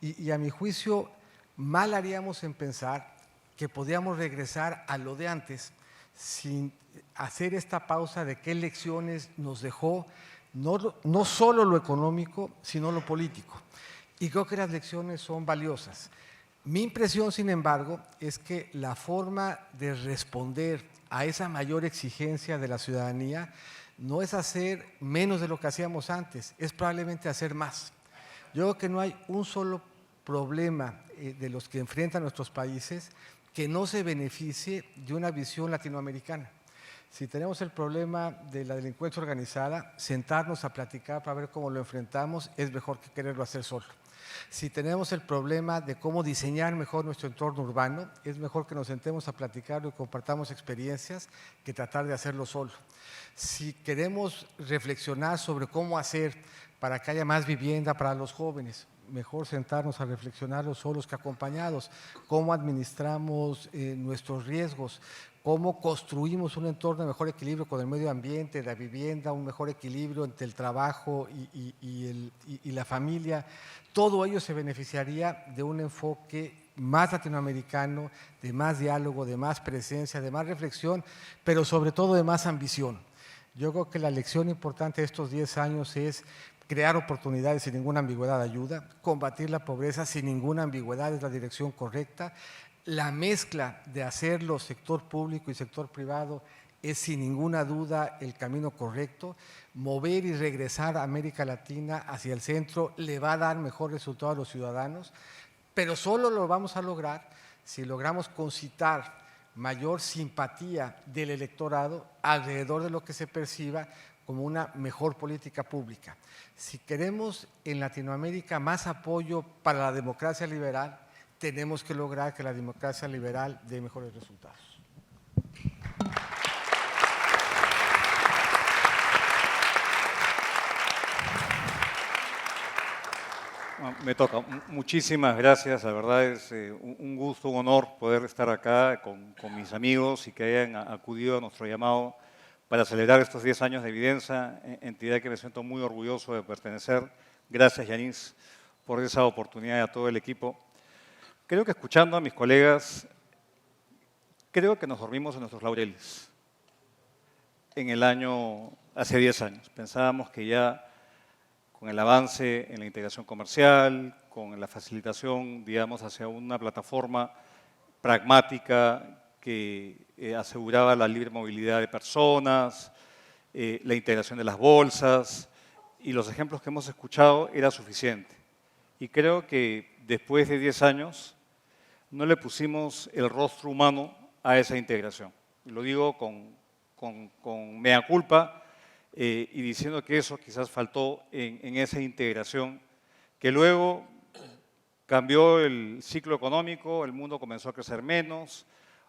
Y a mi juicio, mal haríamos en pensar que podíamos regresar a lo de antes sin hacer esta pausa de qué lecciones nos dejó no solo lo económico, sino lo político. Y creo que las lecciones son valiosas. Mi impresión, sin embargo, es que la forma de responder a esa mayor exigencia de la ciudadanía no es hacer menos de lo que hacíamos antes, es probablemente hacer más. Yo creo que no hay un solo problema de los que enfrentan nuestros países que no se beneficie de una visión latinoamericana. Si tenemos el problema de la delincuencia organizada, sentarnos a platicar para ver cómo lo enfrentamos es mejor que quererlo hacer solo. Si tenemos el problema de cómo diseñar mejor nuestro entorno urbano, es mejor que nos sentemos a platicarlo y compartamos experiencias que tratar de hacerlo solo. Si queremos reflexionar sobre cómo hacer para que haya más vivienda para los jóvenes, mejor sentarnos a reflexionarlo solos que acompañados. Cómo administramos nuestros riesgos, cómo construimos un entorno de mejor equilibrio con el medio ambiente, la vivienda, un mejor equilibrio entre el trabajo y la familia. Todo ello se beneficiaría de un enfoque más latinoamericano, de más diálogo, de más presencia, de más reflexión, pero sobre todo de más ambición. Yo creo que la lección importante de estos 10 años es crear oportunidades sin ninguna ambigüedad ayuda, combatir la pobreza sin ninguna ambigüedad es la dirección correcta, la mezcla de hacerlo sector público y sector privado es sin ninguna duda el camino correcto, mover y regresar a América Latina hacia el centro le va a dar mejor resultado a los ciudadanos, pero solo lo vamos a lograr si logramos concitar mayor simpatía del electorado alrededor de lo que se perciba como una mejor política pública. Si queremos en Latinoamérica más apoyo para la democracia liberal, tenemos que lograr que la democracia liberal dé mejores resultados. Me toca. Muchísimas gracias. La verdad es un gusto, un honor poder estar acá con mis amigos y que hayan acudido a nuestro llamado para celebrar estos 10 años de Evidenza, entidad que me siento muy orgulloso de pertenecer. Gracias, Yanis, por esa oportunidad y a todo el equipo. Creo que escuchando a mis colegas, creo que nos dormimos en nuestros laureles en el año, hace 10 años. Pensábamos que ya con el avance en la integración comercial, con la facilitación, digamos, hacia una plataforma pragmática que aseguraba la libre movilidad de personas, la integración de las bolsas y los ejemplos que hemos escuchado era suficiente. Y creo que después de 10 años no le pusimos el rostro humano a esa integración. Y lo digo con mea culpa y diciendo que eso quizás faltó en esa integración, que luego cambió el ciclo económico, el mundo comenzó a crecer menos,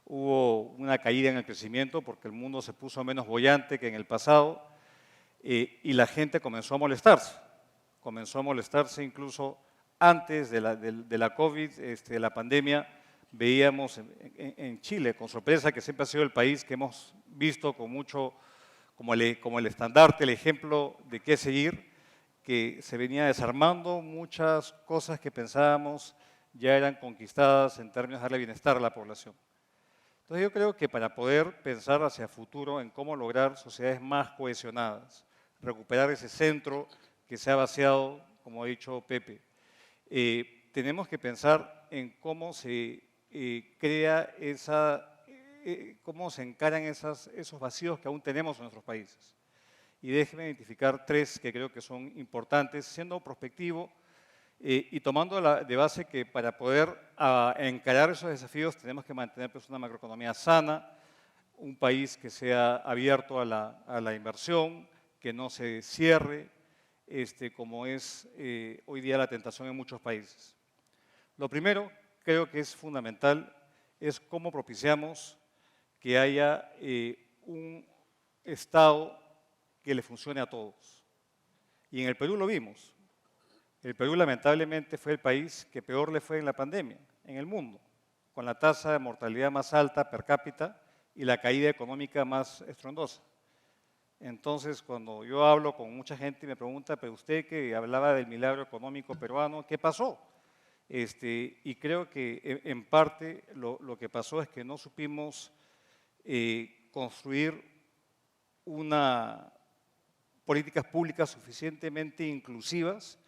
hubo una caída en el crecimiento porque el mundo se puso menos boyante que en el pasado y la gente comenzó a molestarse incluso antes de la COVID, de la pandemia, veíamos en Chile, con sorpresa, que siempre ha sido el país que hemos visto con mucho, como el estandarte, el ejemplo de qué seguir, que se venía desarmando muchas cosas que pensábamos ya eran conquistadas en términos de darle bienestar a la población. Entonces yo creo que para poder pensar hacia el futuro en cómo lograr sociedades más cohesionadas, recuperar ese centro que se ha vaciado, como ha dicho Pepe, tenemos que pensar en cómo se crea cómo se encaran esos vacíos que aún tenemos en nuestros países. Y déjenme identificar tres que creo que son importantes, siendo prospectivo y tomando de base que para poder encarar esos desafíos tenemos que mantener pues, una macroeconomía sana, un país que sea abierto a la inversión, que no se cierre, como es hoy día la tentación en muchos países. Lo primero, creo que es fundamental, es cómo propiciamos que haya un Estado que le funcione a todos. Y en el Perú lo vimos. El Perú lamentablemente fue el país que peor le fue en la pandemia, en el mundo, con la tasa de mortalidad más alta per cápita y la caída económica más estruendosa. Entonces, cuando yo hablo con mucha gente y me pregunta, pero usted que hablaba del milagro económico peruano, ¿qué pasó? Y creo que en parte lo que pasó es que no supimos construir políticas públicas suficientemente inclusivas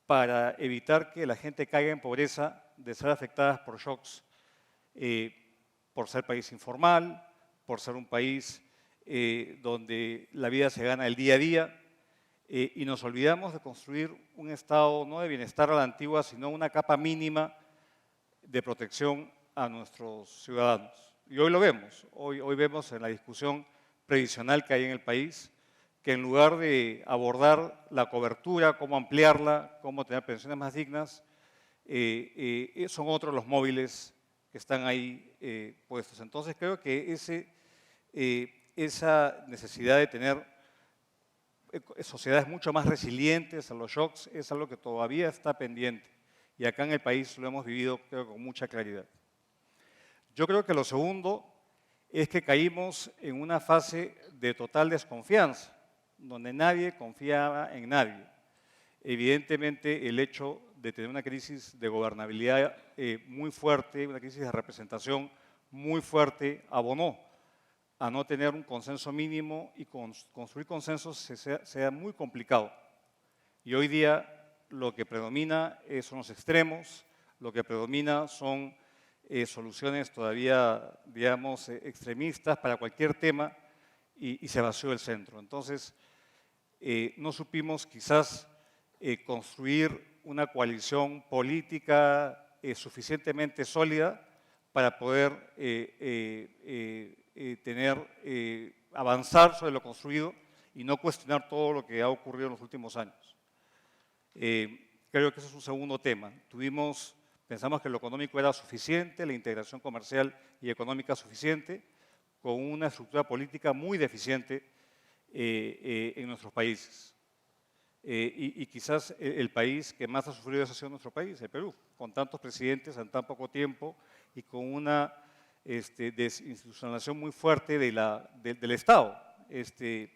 para evitar que la gente caiga en pobreza de ser afectadas por shocks, por ser país informal, por ser un país donde la vida se gana el día a día, y nos olvidamos de construir un estado no de bienestar a la antigua, sino una capa mínima de protección a nuestros ciudadanos. Y hoy lo vemos, hoy vemos en la discusión previsional que hay en el país, que en lugar de abordar la cobertura, cómo ampliarla, cómo tener pensiones más dignas, son otros los móviles que están ahí puestos. Entonces creo que esa necesidad de tener sociedades mucho más resilientes a los shocks es algo que todavía está pendiente. Y acá en el país lo hemos vivido, creo, con mucha claridad. Yo creo que lo segundo es que caímos en una fase de total desconfianza, donde nadie confiaba en nadie. Evidentemente, el hecho de tener una crisis de gobernabilidad muy fuerte, una crisis de representación muy fuerte, abonó a no tener un consenso mínimo y construir consensos sea muy complicado. Y hoy día lo que predomina son los extremos, lo que predomina son soluciones todavía, digamos, extremistas para cualquier tema y se vació el centro. Entonces, no supimos quizás construir una coalición política suficientemente sólida para poder avanzar sobre lo construido y no cuestionar todo lo que ha ocurrido en los últimos años. Creo que ese es un segundo tema. Pensamos que lo económico era suficiente, la integración comercial y económica suficiente, con una estructura política muy deficiente en nuestros países. Y quizás el país que más ha sufrido eso ha sido nuestro país, el Perú, con tantos presidentes en tan poco tiempo y con una desinstitucionalización muy fuerte del Estado, que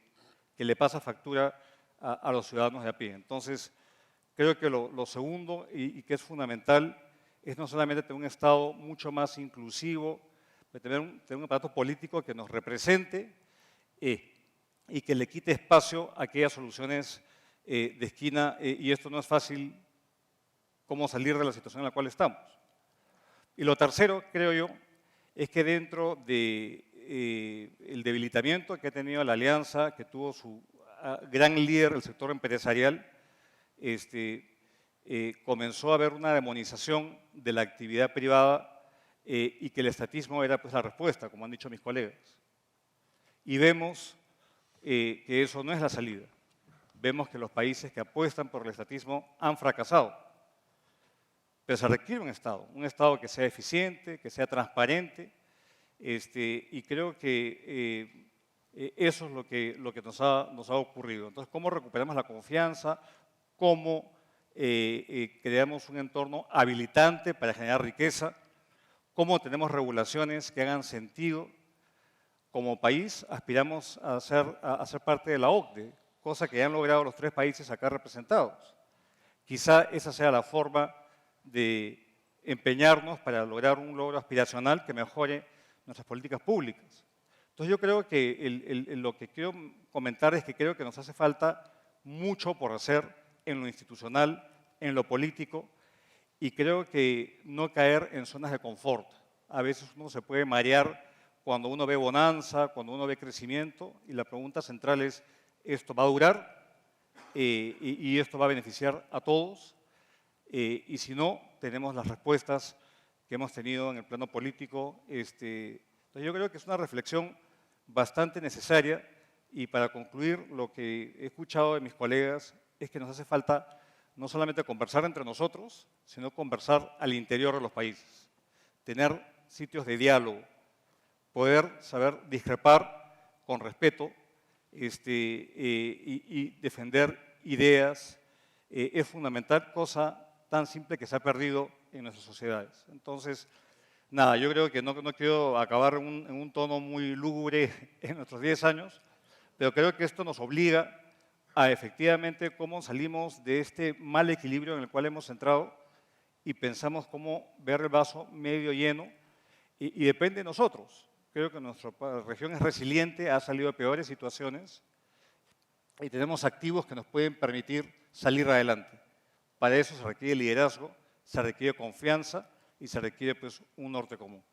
le pasa factura a los ciudadanos de a pie. Entonces, creo que lo segundo y que es fundamental es no solamente tener un Estado mucho más inclusivo, pero tener un aparato político que nos represente y que le quite espacio a aquellas soluciones de esquina, y esto no es fácil, cómo salir de la situación en la cual estamos. Y lo tercero, creo yo, es que dentro del debilitamiento que ha tenido la alianza, que tuvo su gran líder, el sector empresarial, comenzó a haber una demonización de la actividad privada y que el estatismo era pues la respuesta, como han dicho mis colegas. Y vemos que eso no es la salida. Vemos que los países que apuestan por el estatismo han fracasado. Pero se requiere un Estado que sea eficiente, que sea transparente, y creo que eso es lo que nos ha ocurrido. Entonces, ¿cómo recuperamos la confianza? ¿Cómo creamos un entorno habilitante para generar riqueza? cómo tenemos regulaciones que hagan sentido. Como país aspiramos a ser parte de la OCDE, cosa que ya han logrado los 3 países acá representados. Quizá esa sea la forma de empeñarnos para lograr un logro aspiracional que mejore nuestras políticas públicas. Entonces yo creo que lo que quiero comentar es que creo que nos hace falta mucho por hacer en lo institucional, en lo político, y creo que no caer en zonas de confort. A veces uno se puede marear cuando uno ve bonanza, cuando uno ve crecimiento, y la pregunta central es, ¿esto va a durar? Y esto va a beneficiar a todos, y si no, tenemos las respuestas que hemos tenido en el plano político. Entonces yo creo que es una reflexión bastante necesaria, y para concluir, lo que he escuchado de mis colegas es que nos hace falta no solamente conversar entre nosotros, sino conversar al interior de los países, tener sitios de diálogo, poder saber discrepar con respeto y defender ideas. Es fundamental, cosa tan simple que se ha perdido en nuestras sociedades. Entonces, nada, yo creo que no quiero acabar en un tono muy lúgubre en nuestros 10 años, pero creo que esto nos obliga a efectivamente cómo salimos de este mal equilibrio en el cual hemos entrado y pensamos cómo ver el vaso medio lleno, y depende de nosotros. Creo que nuestra región es resiliente, ha salido de peores situaciones y tenemos activos que nos pueden permitir salir adelante. Para eso se requiere liderazgo, se requiere confianza y se requiere pues, un norte común.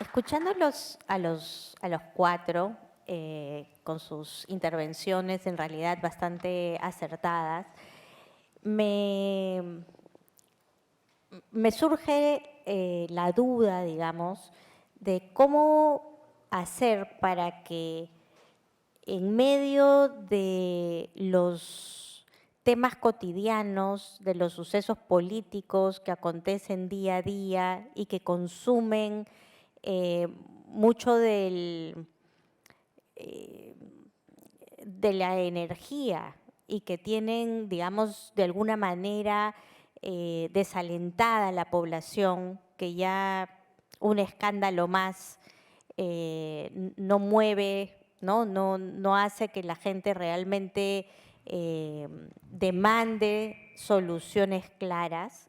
Escuchándolos a los 4, con sus intervenciones en realidad bastante acertadas, me surge la duda, digamos, de cómo hacer para que en medio de los temas cotidianos, de los sucesos políticos que acontecen día a día y que consumen mucho de la energía y que tienen, digamos, de alguna manera desalentada a la población, que ya un escándalo más no mueve, no hace que la gente realmente demande soluciones claras.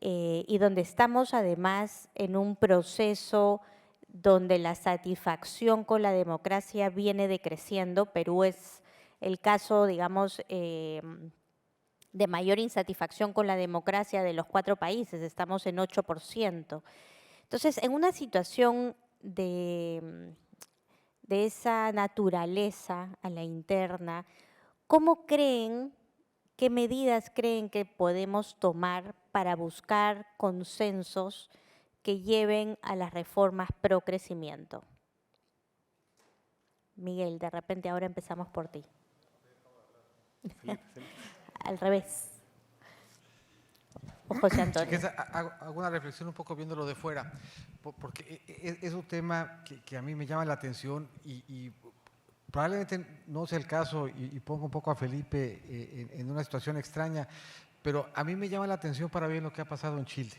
Y donde estamos además en un proceso donde la satisfacción con la democracia viene decreciendo. Perú es el caso, digamos, de mayor insatisfacción con la democracia de los 4 países, estamos en 8%. Entonces, en una situación de esa naturaleza a la interna, ¿cómo creen, qué medidas creen que podemos tomar para buscar consensos que lleven a las reformas pro crecimiento? Miguel, de repente ahora empezamos por ti. Al revés. O José Antonio. Hago una reflexión un poco viéndolo de fuera, porque es un tema que a mí me llama la atención y probablemente no sea el caso, y pongo un poco a Felipe en una situación extraña, pero a mí me llama la atención para ver lo que ha pasado en Chile.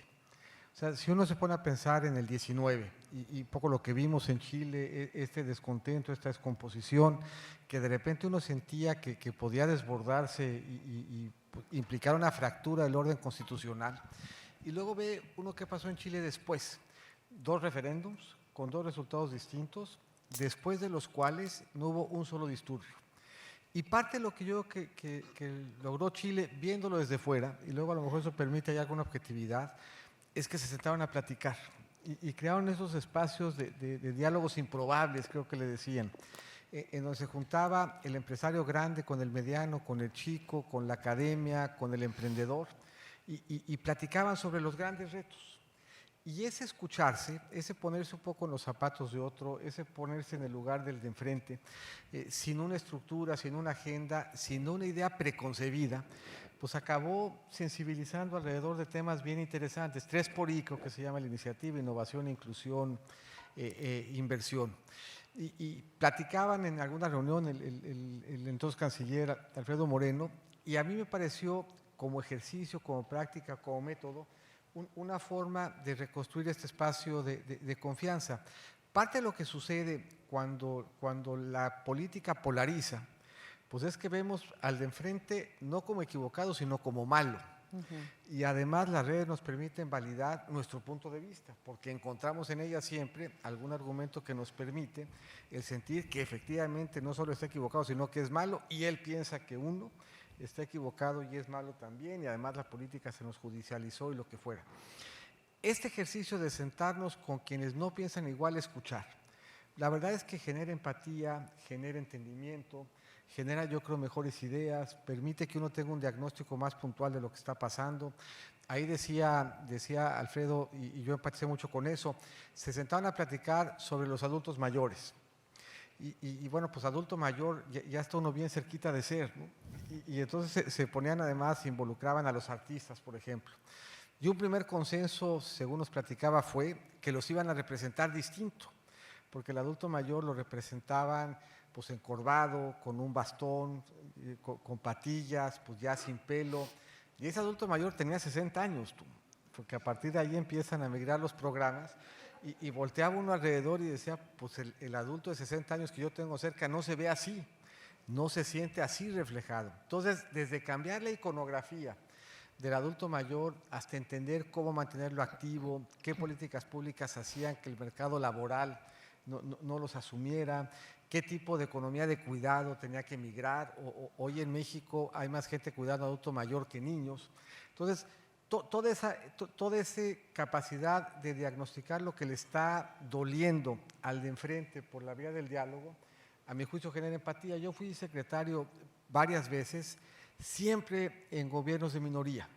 O sea, si uno se pone a pensar en el 19 y poco lo que vimos en Chile, este descontento, esta descomposición, que de repente uno sentía que podía desbordarse y implicar una fractura del orden constitucional. Y luego ve uno qué pasó en Chile después. 2 referéndums con 2 resultados distintos, después de los cuales no hubo un solo disturbio. Y parte de lo que yo creo que logró Chile, viéndolo desde fuera, y luego a lo mejor eso permite hay alguna objetividad, es que se sentaron a platicar y crearon esos espacios de diálogos improbables, creo que le decían, en donde se juntaba el empresario grande con el mediano, con el chico, con la academia, con el emprendedor, y platicaban sobre los grandes retos. Y ese escucharse, ese ponerse un poco en los zapatos de otro, ese ponerse en el lugar del de enfrente, sin una estructura, sin una agenda, sin una idea preconcebida, pues acabó sensibilizando alrededor de temas bien interesantes. 3 por I, creo que se llama la iniciativa, innovación, inclusión, inversión. y platicaban en alguna reunión el entonces canciller Alfredo Moreno, y a mí me pareció como ejercicio, como práctica, como método, una forma de reconstruir este espacio de confianza. Parte de lo que sucede cuando la política polariza, pues es que vemos al de enfrente no como equivocado, sino como malo. Y además las redes nos permiten validar nuestro punto de vista, porque encontramos en ellas siempre algún argumento que nos permite el sentir que efectivamente no solo está equivocado, sino que es malo, y él piensa que uno está equivocado y es malo también, y además la política se nos judicializó y lo que fuera. Este ejercicio de sentarnos con quienes no piensan igual, escuchar, la verdad es que genera empatía, genera entendimiento, genera, yo creo, mejores ideas, permite que uno tenga un diagnóstico más puntual de lo que está pasando. Ahí decía Alfredo, y yo empaticé mucho con eso, se sentaban a platicar sobre los adultos mayores. Y bueno, pues adulto mayor ya está uno bien cerquita de ser, ¿no? Y entonces se ponían además, se involucraban a los artistas, por ejemplo. Y un primer consenso, según nos platicaba, fue que los iban a representar distinto, porque el adulto mayor lo representaban pues encorvado, con un bastón, con patillas, pues ya sin pelo. Y ese adulto mayor tenía 60 años, porque a partir de ahí empiezan a migrar los programas, y volteaba uno alrededor y decía, pues el adulto de 60 años que yo tengo cerca no se ve así, no se siente así reflejado. Entonces, desde cambiar la iconografía del adulto mayor hasta entender cómo mantenerlo activo, qué políticas públicas hacían que el mercado laboral no los asumiera, qué tipo de economía de cuidado tenía que migrar. Hoy en México hay más gente cuidando a adulto mayor que niños. Entonces, toda esa capacidad de diagnosticar lo que le está doliendo al de enfrente por la vía del diálogo, a mi juicio genera empatía. Yo fui secretario varias veces, siempre en gobiernos de minoría.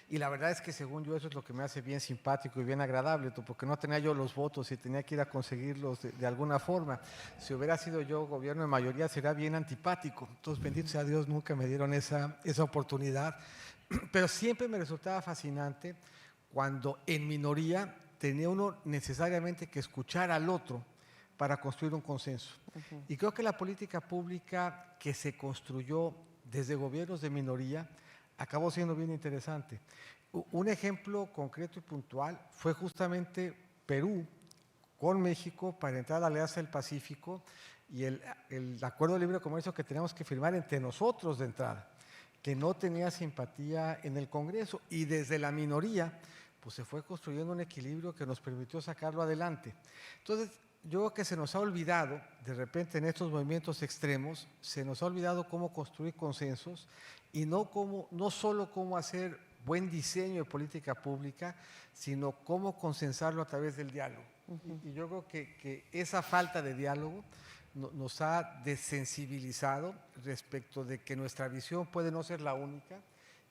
Y la verdad es que según yo eso es lo que me hace bien simpático y bien agradable, porque no tenía yo los votos y tenía que ir a conseguirlos de alguna forma. Si hubiera sido yo gobierno de mayoría sería bien antipático. Entonces, bendito sea Dios, nunca me dieron esa oportunidad. Pero siempre me resultaba fascinante cuando en minoría tenía uno necesariamente que escuchar al otro para construir un consenso. Y creo que la política pública que se construyó desde gobiernos de minoría acabó siendo bien interesante. Un ejemplo concreto y puntual fue justamente Perú con México para entrar a la Alianza del Pacífico y el acuerdo de libre comercio que teníamos que firmar entre nosotros de entrada, que no tenía simpatía en el Congreso, y desde la minoría pues se fue construyendo un equilibrio que nos permitió sacarlo adelante. Entonces, yo creo que se nos ha olvidado, de repente en estos movimientos extremos, se nos ha olvidado cómo construir consensos y no solo cómo hacer buen diseño de política pública, sino cómo consensarlo a través del diálogo. Y yo creo que esa falta de diálogo nos ha desensibilizado respecto de que nuestra visión puede no ser la única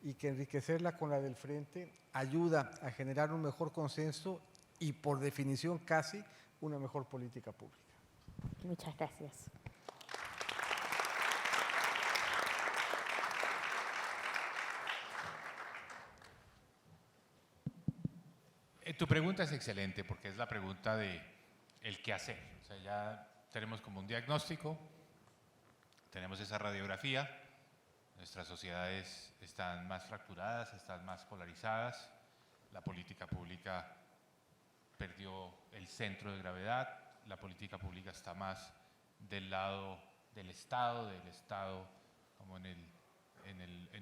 y que enriquecerla con la del frente ayuda a generar un mejor consenso y, por definición, casi una mejor política pública. Muchas gracias. Tu pregunta es excelente porque es la pregunta de el qué hacer. O sea, ya tenemos como un diagnóstico, tenemos esa radiografía, nuestras sociedades están más fracturadas, están más polarizadas, la política pública perdió el centro de gravedad, la política pública está más del lado del Estado como en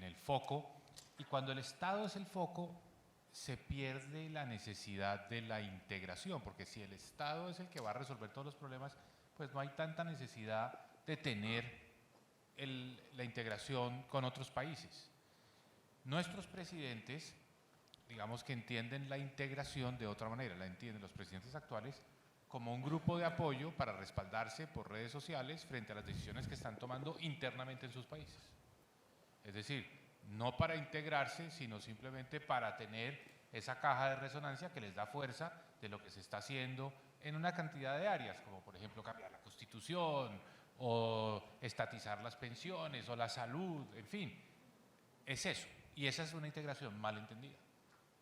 el foco, y cuando el Estado es el foco se pierde la necesidad de la integración, porque si el Estado es el que va a resolver todos los problemas, pues no hay tanta necesidad de tener la integración con otros países. Nuestros presidentes, digamos que entienden la integración de otra manera, la entienden los presidentes actuales como un grupo de apoyo para respaldarse por redes sociales frente a las decisiones que están tomando internamente en sus países. Es decir, no para integrarse, sino simplemente para tener esa caja de resonancia que les da fuerza de lo que se está haciendo en una cantidad de áreas, como por ejemplo cambiar la Constitución, o estatizar las pensiones, o la salud, en fin. Es eso. Y esa es una integración mal entendida,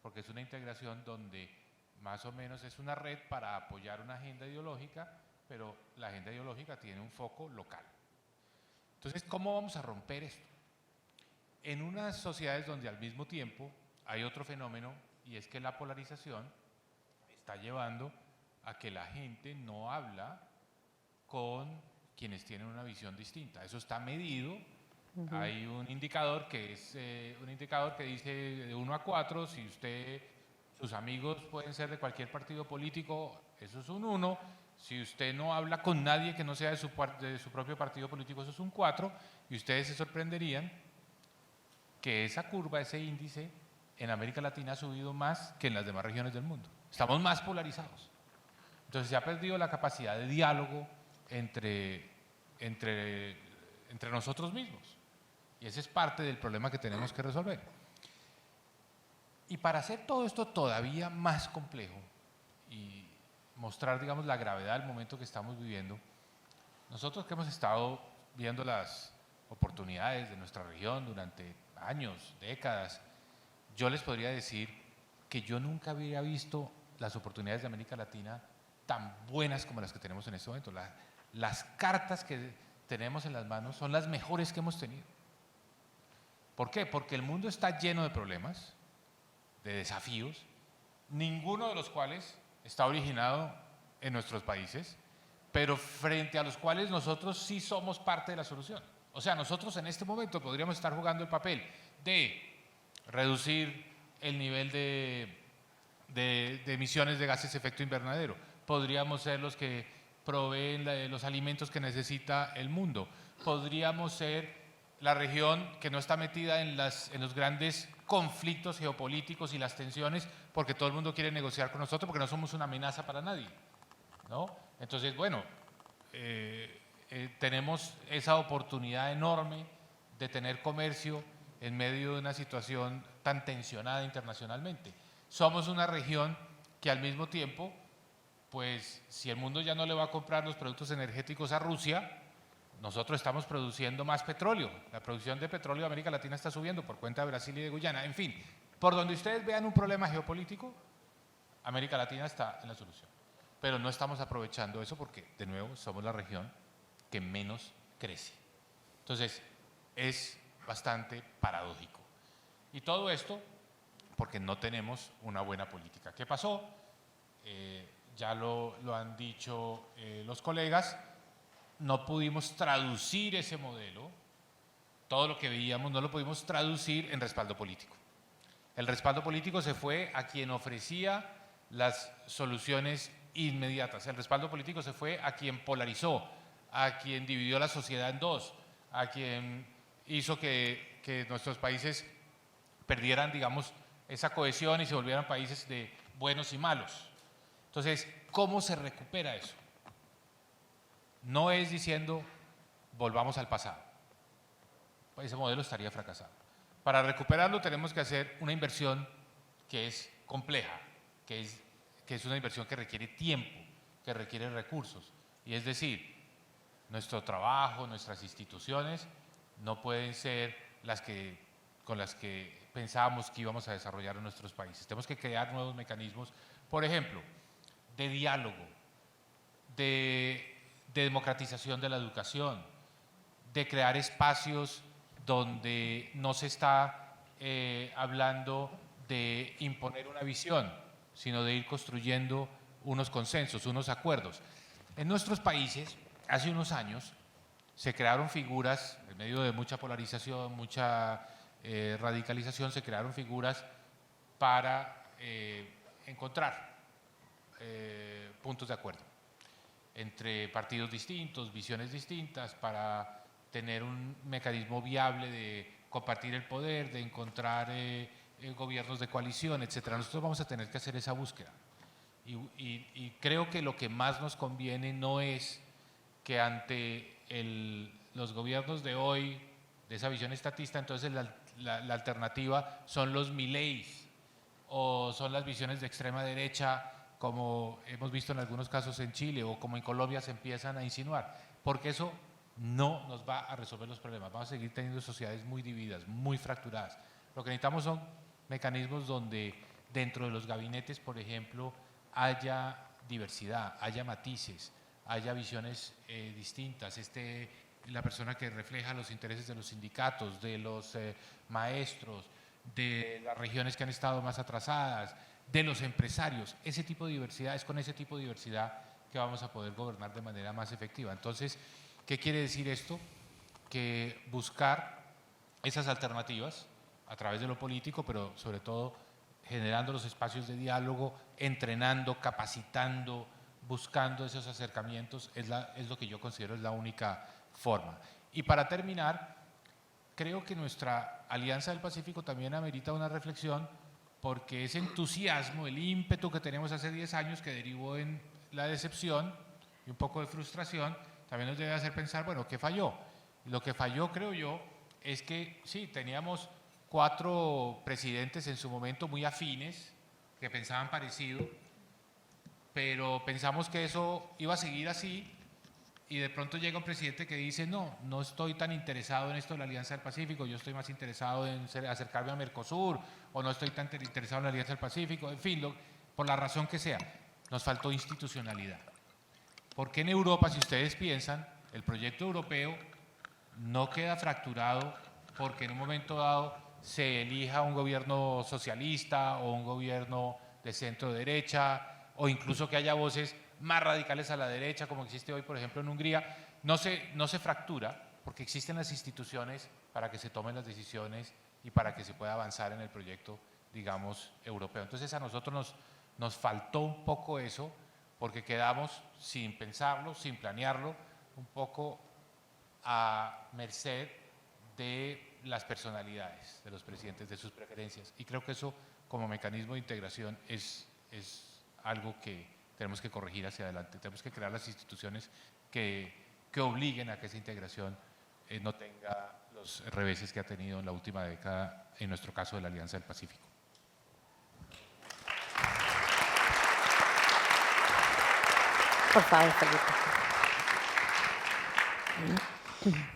porque es una integración donde más o menos es una red para apoyar una agenda ideológica, pero la agenda ideológica tiene un foco local. Entonces, ¿cómo vamos a romper esto? En unas sociedades donde al mismo tiempo hay otro fenómeno, y es que la polarización está llevando a que la gente no habla con quienes tienen una visión distinta. Eso está medido. Hay un indicador que es un indicador que dice de 1 a 4, si sus amigos pueden ser de cualquier partido político, eso es un 1. Si usted no habla con nadie que no sea de su propio partido político, eso es un 4. Y ustedes se sorprenderían que esa curva, ese índice, en América Latina ha subido más que en las demás regiones del mundo. Estamos más polarizados. Entonces se ha perdido la capacidad de diálogo entre nosotros mismos. Y ese es parte del problema que tenemos que resolver. Y para hacer todo esto todavía más complejo y mostrar, digamos, la gravedad del momento que estamos viviendo, nosotros que hemos estado viendo las oportunidades de nuestra región durante años, décadas, yo les podría decir que yo nunca había visto las oportunidades de América Latina tan buenas como las que tenemos en este momento. Las cartas que tenemos en las manos son las mejores que hemos tenido. ¿Por qué? Porque el mundo está lleno de problemas, de desafíos, ninguno de los cuales está originado en nuestros países, pero frente a los cuales nosotros sí somos parte de la solución. O sea, nosotros en este momento podríamos estar jugando el papel de reducir el nivel de emisiones de gases de efecto invernadero. Podríamos ser los que proveen los alimentos que necesita el mundo. Podríamos ser la región que no está metida en los grandes conflictos geopolíticos y las tensiones, porque todo el mundo quiere negociar con nosotros, porque no somos una amenaza para nadie, ¿no? Entonces, bueno, tenemos esa oportunidad enorme de tener comercio en medio de una situación tan tensionada internacionalmente. Somos una región que al mismo tiempo, pues si el mundo ya no le va a comprar los productos energéticos a Rusia, nosotros estamos produciendo más petróleo. La producción de petróleo de América Latina está subiendo por cuenta de Brasil y de Guyana. En fin, por donde ustedes vean un problema geopolítico, América Latina está en la solución. Pero no estamos aprovechando eso porque, de nuevo, somos la región que menos crece. Entonces, es bastante paradójico. Y todo esto porque no tenemos una buena política. ¿Qué pasó? Ya lo han dicho los colegas, no pudimos traducir ese modelo, todo lo que veíamos no lo pudimos traducir en respaldo político. El respaldo político se fue a quien ofrecía las soluciones inmediatas, el respaldo político se fue a quien polarizó, a quien dividió la sociedad en dos, a quien hizo que nuestros países perdieran, digamos, esa cohesión y se volvieran países de buenos y malos. Entonces, ¿cómo se recupera eso? No es diciendo volvamos al pasado, ese modelo estaría fracasado. Para recuperarlo tenemos que hacer una inversión que es compleja, que es una inversión que requiere tiempo, que requiere recursos. Y es decir, nuestro trabajo, nuestras instituciones no pueden ser con las que pensábamos que íbamos a desarrollar en nuestros países. Tenemos que crear nuevos mecanismos, por ejemplo, de diálogo, de democratización de la educación, de crear espacios donde no se está hablando de imponer una visión, sino de ir construyendo unos consensos, unos acuerdos. En nuestros países, hace unos años, se crearon figuras, en medio de mucha polarización, mucha radicalización, se crearon figuras para encontrar puntos de acuerdo entre partidos distintos, visiones distintas, para tener un mecanismo viable de compartir el poder, de encontrar gobiernos de coalición, etc. Nosotros vamos a tener que hacer esa búsqueda. Y creo que lo que más nos conviene no es que ante los gobiernos de hoy, de esa visión estatista, entonces la alternativa son los Mileis o son las visiones de extrema derecha, como hemos visto en algunos casos en Chile o como en Colombia se empiezan a insinuar, porque eso no nos va a resolver los problemas. Vamos a seguir teniendo sociedades muy divididas, muy fracturadas. Lo que necesitamos son mecanismos donde dentro de los gabinetes, por ejemplo, haya diversidad, haya matices, haya visiones distintas, la persona que refleja los intereses de los sindicatos, de los maestros, de las regiones que han estado más atrasadas, de los empresarios. Ese tipo de diversidad, es con ese tipo de diversidad que vamos a poder gobernar de manera más efectiva. Entonces, ¿qué quiere decir esto? Que buscar esas alternativas a través de lo político, pero sobre todo generando los espacios de diálogo, entrenando, capacitando, buscando esos acercamientos, es lo que yo considero es la única forma. Y para terminar, creo que nuestra Alianza del Pacífico también amerita una reflexión, porque ese entusiasmo, el ímpetu que tenemos hace 10 años que derivó en la decepción y un poco de frustración, también nos debe hacer pensar, bueno, ¿qué falló? Lo que falló, creo yo, es que sí, teníamos 4 presidentes en su momento muy afines, que pensaban parecido, pero pensamos que eso iba a seguir así, y de pronto llega un presidente que dice, no estoy tan interesado en esto de la Alianza del Pacífico, yo estoy más interesado en acercarme a Mercosur, o no estoy tan interesado en la Alianza del Pacífico, en fin, por la razón que sea, nos faltó institucionalidad. Porque en Europa, si ustedes piensan, el proyecto europeo no queda fracturado porque en un momento dado se elija un gobierno socialista o un gobierno de centro derecha, o incluso que haya voces más radicales a la derecha, como existe hoy, por ejemplo, en Hungría. No se fractura porque existen las instituciones para que se tomen las decisiones y para que se pueda avanzar en el proyecto, digamos, europeo. Entonces a nosotros nos faltó un poco eso, porque quedamos sin pensarlo, sin planearlo, un poco a merced de las personalidades de los presidentes, de sus preferencias. Y creo que eso, como mecanismo de integración, es algo que tenemos que corregir hacia adelante. Tenemos que crear las instituciones que obliguen a que esa integración no tenga los reveses que ha tenido en la última década, en nuestro caso de la Alianza del Pacífico. Por favor, Felipe.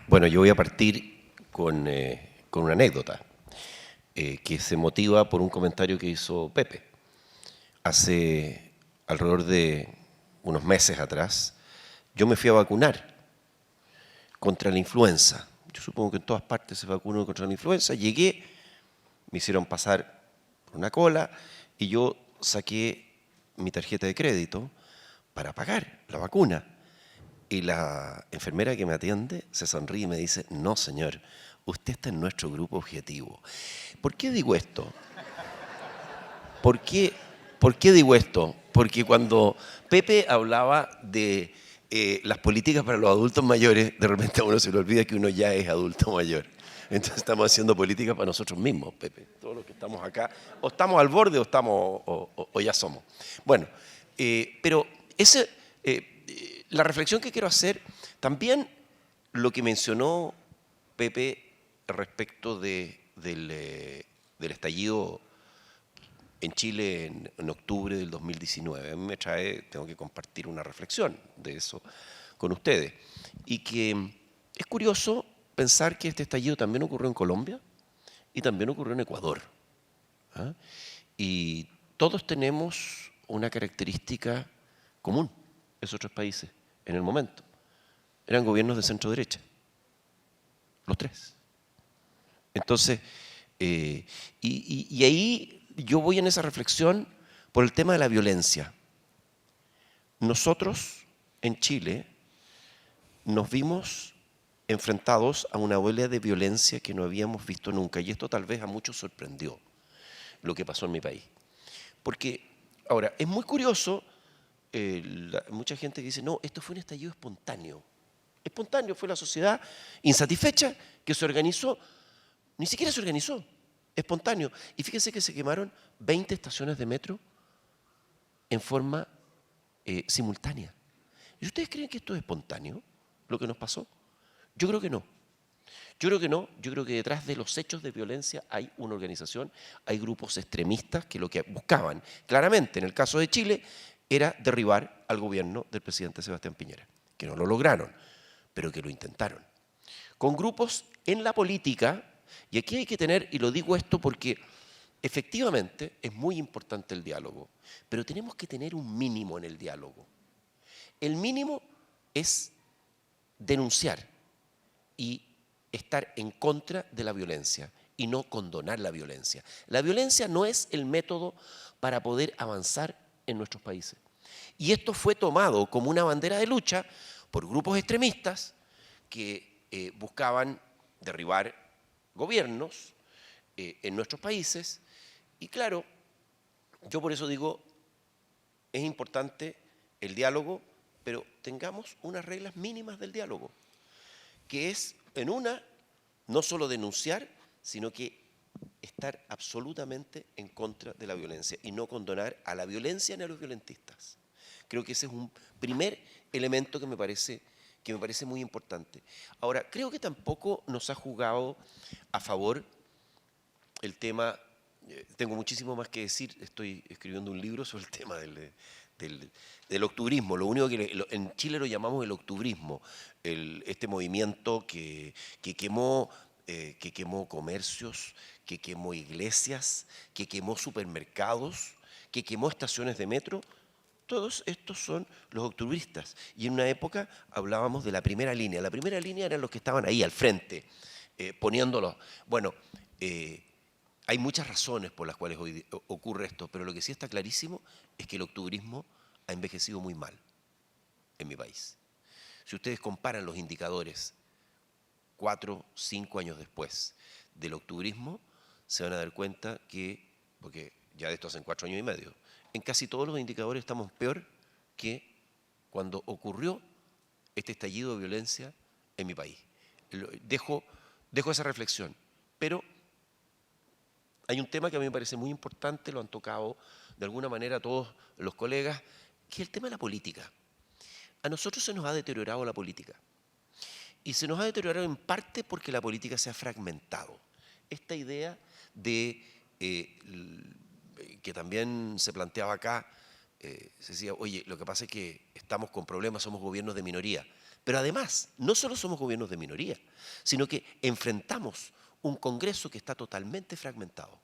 Bueno, yo voy a partir con una anécdota que se motiva por un comentario que hizo Pepe. Hace alrededor de unos meses atrás, yo me fui a vacunar contra la influenza. Yo supongo que en todas partes se vacunó contra la influenza. Llegué, me hicieron pasar por una cola y yo saqué mi tarjeta de crédito para pagar la vacuna. Y la enfermera que me atiende se sonríe y me dice, no señor, usted está en nuestro grupo objetivo. ¿Por qué digo esto? ¿Por qué digo esto? Porque cuando Pepe hablaba de las políticas para los adultos mayores, de repente a uno se le olvida que uno ya es adulto mayor. Entonces estamos haciendo políticas para nosotros mismos, Pepe. Todos los que estamos acá, o estamos al borde o ya somos. Bueno, pero la reflexión que quiero hacer, también lo que mencionó Pepe respecto del estallido en Chile en octubre del 2019. A mí me tengo que compartir una reflexión de eso con ustedes. Y que es curioso pensar que este estallido también ocurrió en Colombia y también ocurrió en Ecuador. ¿Ah? Y todos tenemos una característica común, esos 3 países, en el momento. Eran gobiernos de centro derecha, los 3. Entonces, y ahí yo voy en esa reflexión por el tema de la violencia. Nosotros, en Chile, nos vimos enfrentados a una ola de violencia que no habíamos visto nunca, y esto tal vez a muchos sorprendió, lo que pasó en mi país. Porque, ahora, es muy curioso, mucha gente que dice, no, esto fue un estallido espontáneo. Espontáneo, fue la sociedad insatisfecha que se organizó, ni siquiera se organizó, espontáneo. Y fíjense que se quemaron 20 estaciones de metro en forma simultánea. ¿Y ustedes creen que esto es espontáneo, lo que nos pasó? Yo creo que no. Yo creo que no. Yo creo que detrás de los hechos de violencia hay una organización, hay grupos extremistas que lo que buscaban, claramente, en el caso de Chile, era derribar al gobierno del presidente Sebastián Piñera, que no lo lograron, pero que lo intentaron. Con grupos en la política, y aquí hay que tener, y lo digo esto porque efectivamente es muy importante el diálogo, pero tenemos que tener un mínimo en el diálogo. El mínimo es denunciar y estar en contra de la violencia y no condonar la violencia. La violencia no es el método para poder avanzar en nuestros países. Y esto fue tomado como una bandera de lucha por grupos extremistas que buscaban derribar gobiernos en nuestros países. Y claro, yo por eso digo, es importante el diálogo, pero tengamos unas reglas mínimas del diálogo, que es, en una, no solo denunciar, sino que estar absolutamente en contra de la violencia y no condonar a la violencia ni a los violentistas. Creo que ese es un primer elemento que me parece muy importante. Ahora, creo que tampoco nos ha jugado a favor el tema, tengo muchísimo más que decir, estoy escribiendo un libro sobre el tema del octubrismo. Lo único que en Chile lo llamamos el octubrismo, este movimiento que quemó comercios, que quemó iglesias, que quemó supermercados, que quemó estaciones de metro. Todos estos son los octubristas. Y en una época hablábamos de la primera línea. La primera línea eran los que estaban ahí al frente, poniéndolos. Bueno, hay muchas razones por las cuales hoy ocurre esto, pero lo que sí está clarísimo es que el octubrismo ha envejecido muy mal en mi país. Si ustedes comparan los indicadores 4, 5 años después del octubrismo, se van a dar cuenta que, porque ya de esto hacen 4 años y medio, en casi todos los indicadores estamos peor que cuando ocurrió este estallido de violencia en mi país. Dejo esa reflexión, pero hay un tema que a mí me parece muy importante, lo han tocado de alguna manera todos los colegas, que es el tema de la política. A nosotros se nos ha deteriorado la política. Y se nos ha deteriorado en parte porque la política se ha fragmentado. Esta idea de, que también se planteaba acá, se decía, oye, lo que pasa es que estamos con problemas, somos gobiernos de minoría. Pero además, no solo somos gobiernos de minoría, sino que enfrentamos un Congreso que está totalmente fragmentado.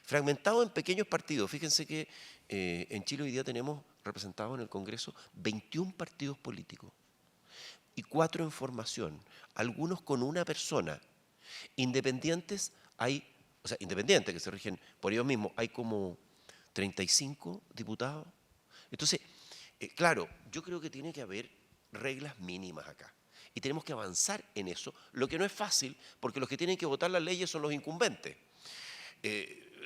Fragmentado en pequeños partidos. Fíjense que en Chile hoy día tenemos representados en el Congreso 21 partidos políticos y 4 en formación, algunos con una persona. Independientes hay, o sea, independientes que se rigen por ellos mismos, hay como 35 diputados. Entonces, claro, yo creo que tiene que haber reglas mínimas acá. Y tenemos que avanzar en eso, lo que no es fácil, porque los que tienen que votar las leyes son los incumbentes.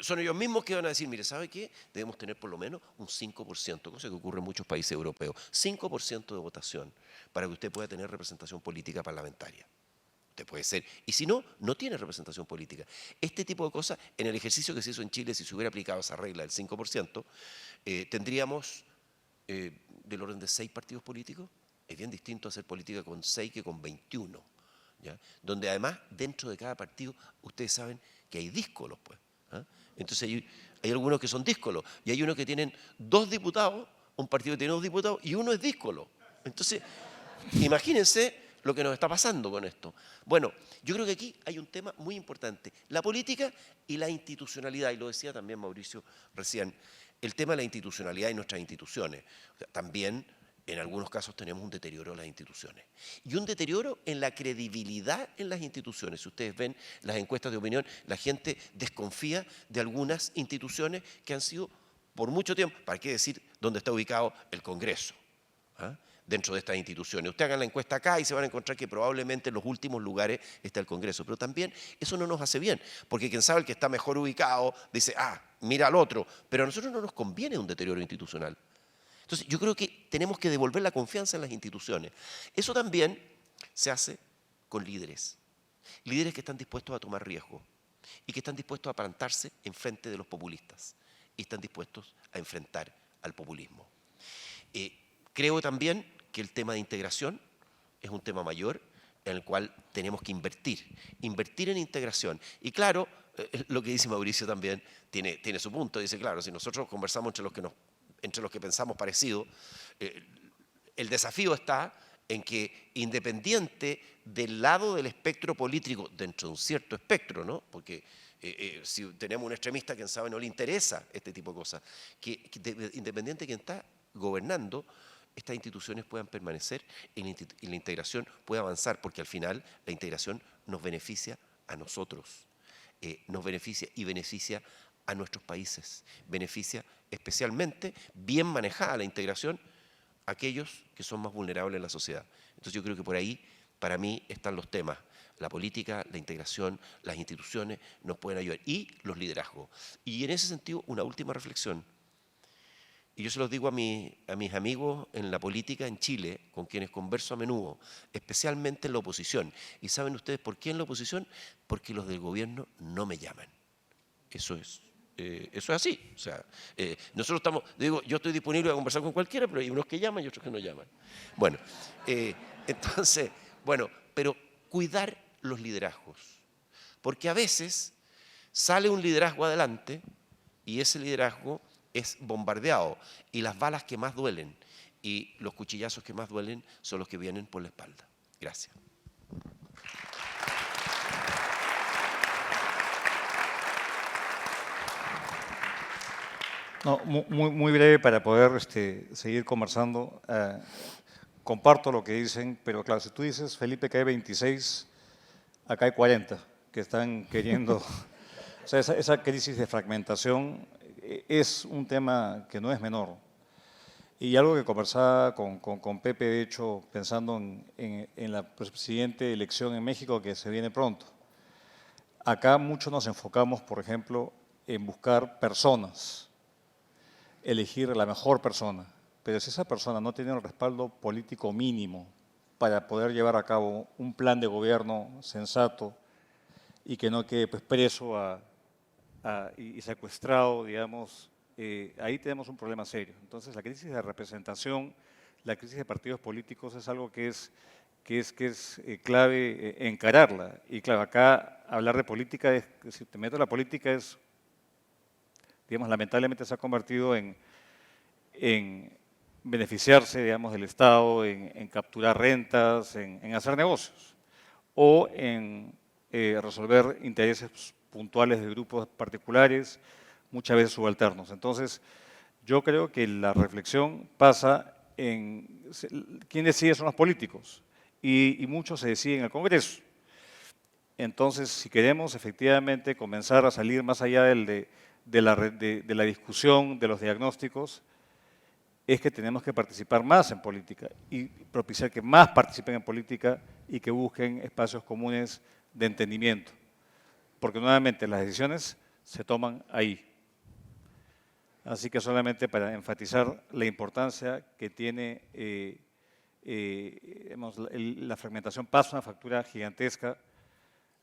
Son ellos mismos que van a decir, mire, ¿sabe qué? Debemos tener por lo menos un 5%, cosa que ocurre en muchos países europeos, 5% de votación para que usted pueda tener representación política parlamentaria. Usted puede ser, y si no, no tiene representación política. Este tipo de cosas, en el ejercicio que se hizo en Chile, si se hubiera aplicado esa regla del 5%, tendríamos del orden de 6 partidos políticos. Es bien distinto hacer política con 6 que con 21, ¿ya? Donde además, dentro de cada partido, ustedes saben que hay díscolos, pues. ¿Ah? Entonces hay algunos que son díscolos y hay unos que tienen 2 diputados, un partido que tiene 2 diputados y uno es díscolo. Entonces, imagínense lo que nos está pasando con esto. Bueno, yo creo que aquí hay un tema muy importante, la política y la institucionalidad, y lo decía también Mauricio recién, el tema de la institucionalidad y nuestras instituciones. O sea, también en algunos casos tenemos un deterioro en las instituciones y un deterioro en la credibilidad en las instituciones. Si ustedes ven las encuestas de opinión, la gente desconfía de algunas instituciones que han sido por mucho tiempo, ¿para qué decir dónde está ubicado el Congreso? ¿Ah? Dentro de estas instituciones. Usted haga la encuesta acá y se van a encontrar que probablemente en los últimos lugares está el Congreso, pero también eso no nos hace bien, porque quien sabe el que está mejor ubicado dice, mira al otro, pero a nosotros no nos conviene un deterioro institucional. Entonces, yo creo que tenemos que devolver la confianza en las instituciones. Eso también se hace con líderes. Líderes que están dispuestos a tomar riesgo y que están dispuestos a plantarse en frente de los populistas y están dispuestos a enfrentar al populismo. Creo también que el tema de integración es un tema mayor en el cual tenemos que invertir en integración. Y claro, lo que dice Mauricio también tiene su punto. Dice, claro, si nosotros conversamos entre los que pensamos parecido, el desafío está en que independiente del lado del espectro político, dentro de un cierto espectro, ¿no? Porque si tenemos un extremista que sabe no le interesa este tipo de cosas, que independiente de quien está gobernando, estas instituciones puedan permanecer y la integración pueda avanzar, porque al final la integración nos beneficia a nosotros, nos beneficia y beneficia a nuestros países, beneficia especialmente, bien manejada la integración, a aquellos que son más vulnerables en la sociedad. Entonces yo creo que por ahí, para mí, están los temas. La política, la integración, las instituciones nos pueden ayudar y los liderazgos. Y en ese sentido, una última reflexión. Y yo se los digo a mis amigos en la política en Chile, con quienes converso a menudo, especialmente en la oposición. ¿Y saben ustedes por qué en la oposición? Porque los del gobierno no me llaman. Eso es así. O sea, nosotros estamos, digo, yo estoy disponible a conversar con cualquiera, pero hay unos que llaman y otros que no llaman. Bueno, entonces, bueno, pero cuidar los liderazgos. Porque a veces sale un liderazgo adelante y ese liderazgo es bombardeado, y las balas que más duelen y los cuchillazos que más duelen son los que vienen por la espalda. Gracias. No, muy breve para poder seguir conversando. Comparto lo que dicen, pero claro, si tú dices, Felipe, que hay 26, acá hay 40 que están queriendo... O sea, esa crisis de fragmentación es un tema que no es menor. Y algo que conversaba con Pepe, de hecho, pensando en la siguiente elección en México que se viene pronto. Acá mucho nos enfocamos, por ejemplo, en buscar personas, elegir la mejor persona. Pero si esa persona no tiene el respaldo político mínimo para poder llevar a cabo un plan de gobierno sensato y que no quede pues, preso y secuestrado, digamos, ahí tenemos un problema serio. Entonces, la crisis de representación, la crisis de partidos políticos es algo que es clave encararla. Y claro, acá hablar de política, si te meto en la política es, digamos, lamentablemente se ha convertido en beneficiarse, digamos, del Estado, en capturar rentas, en hacer negocios o en resolver intereses puntuales de grupos particulares, muchas veces subalternos. Entonces, yo creo que la reflexión pasa en quién decide son los políticos y muchos se deciden en el Congreso. Entonces, si queremos efectivamente comenzar a salir más allá de la discusión, de los diagnósticos, es que tenemos que participar más en política y propiciar que más participen en política y que busquen espacios comunes de entendimiento. Porque nuevamente las decisiones se toman ahí. Así que solamente para enfatizar la importancia que tiene la fragmentación, pasa una factura gigantesca,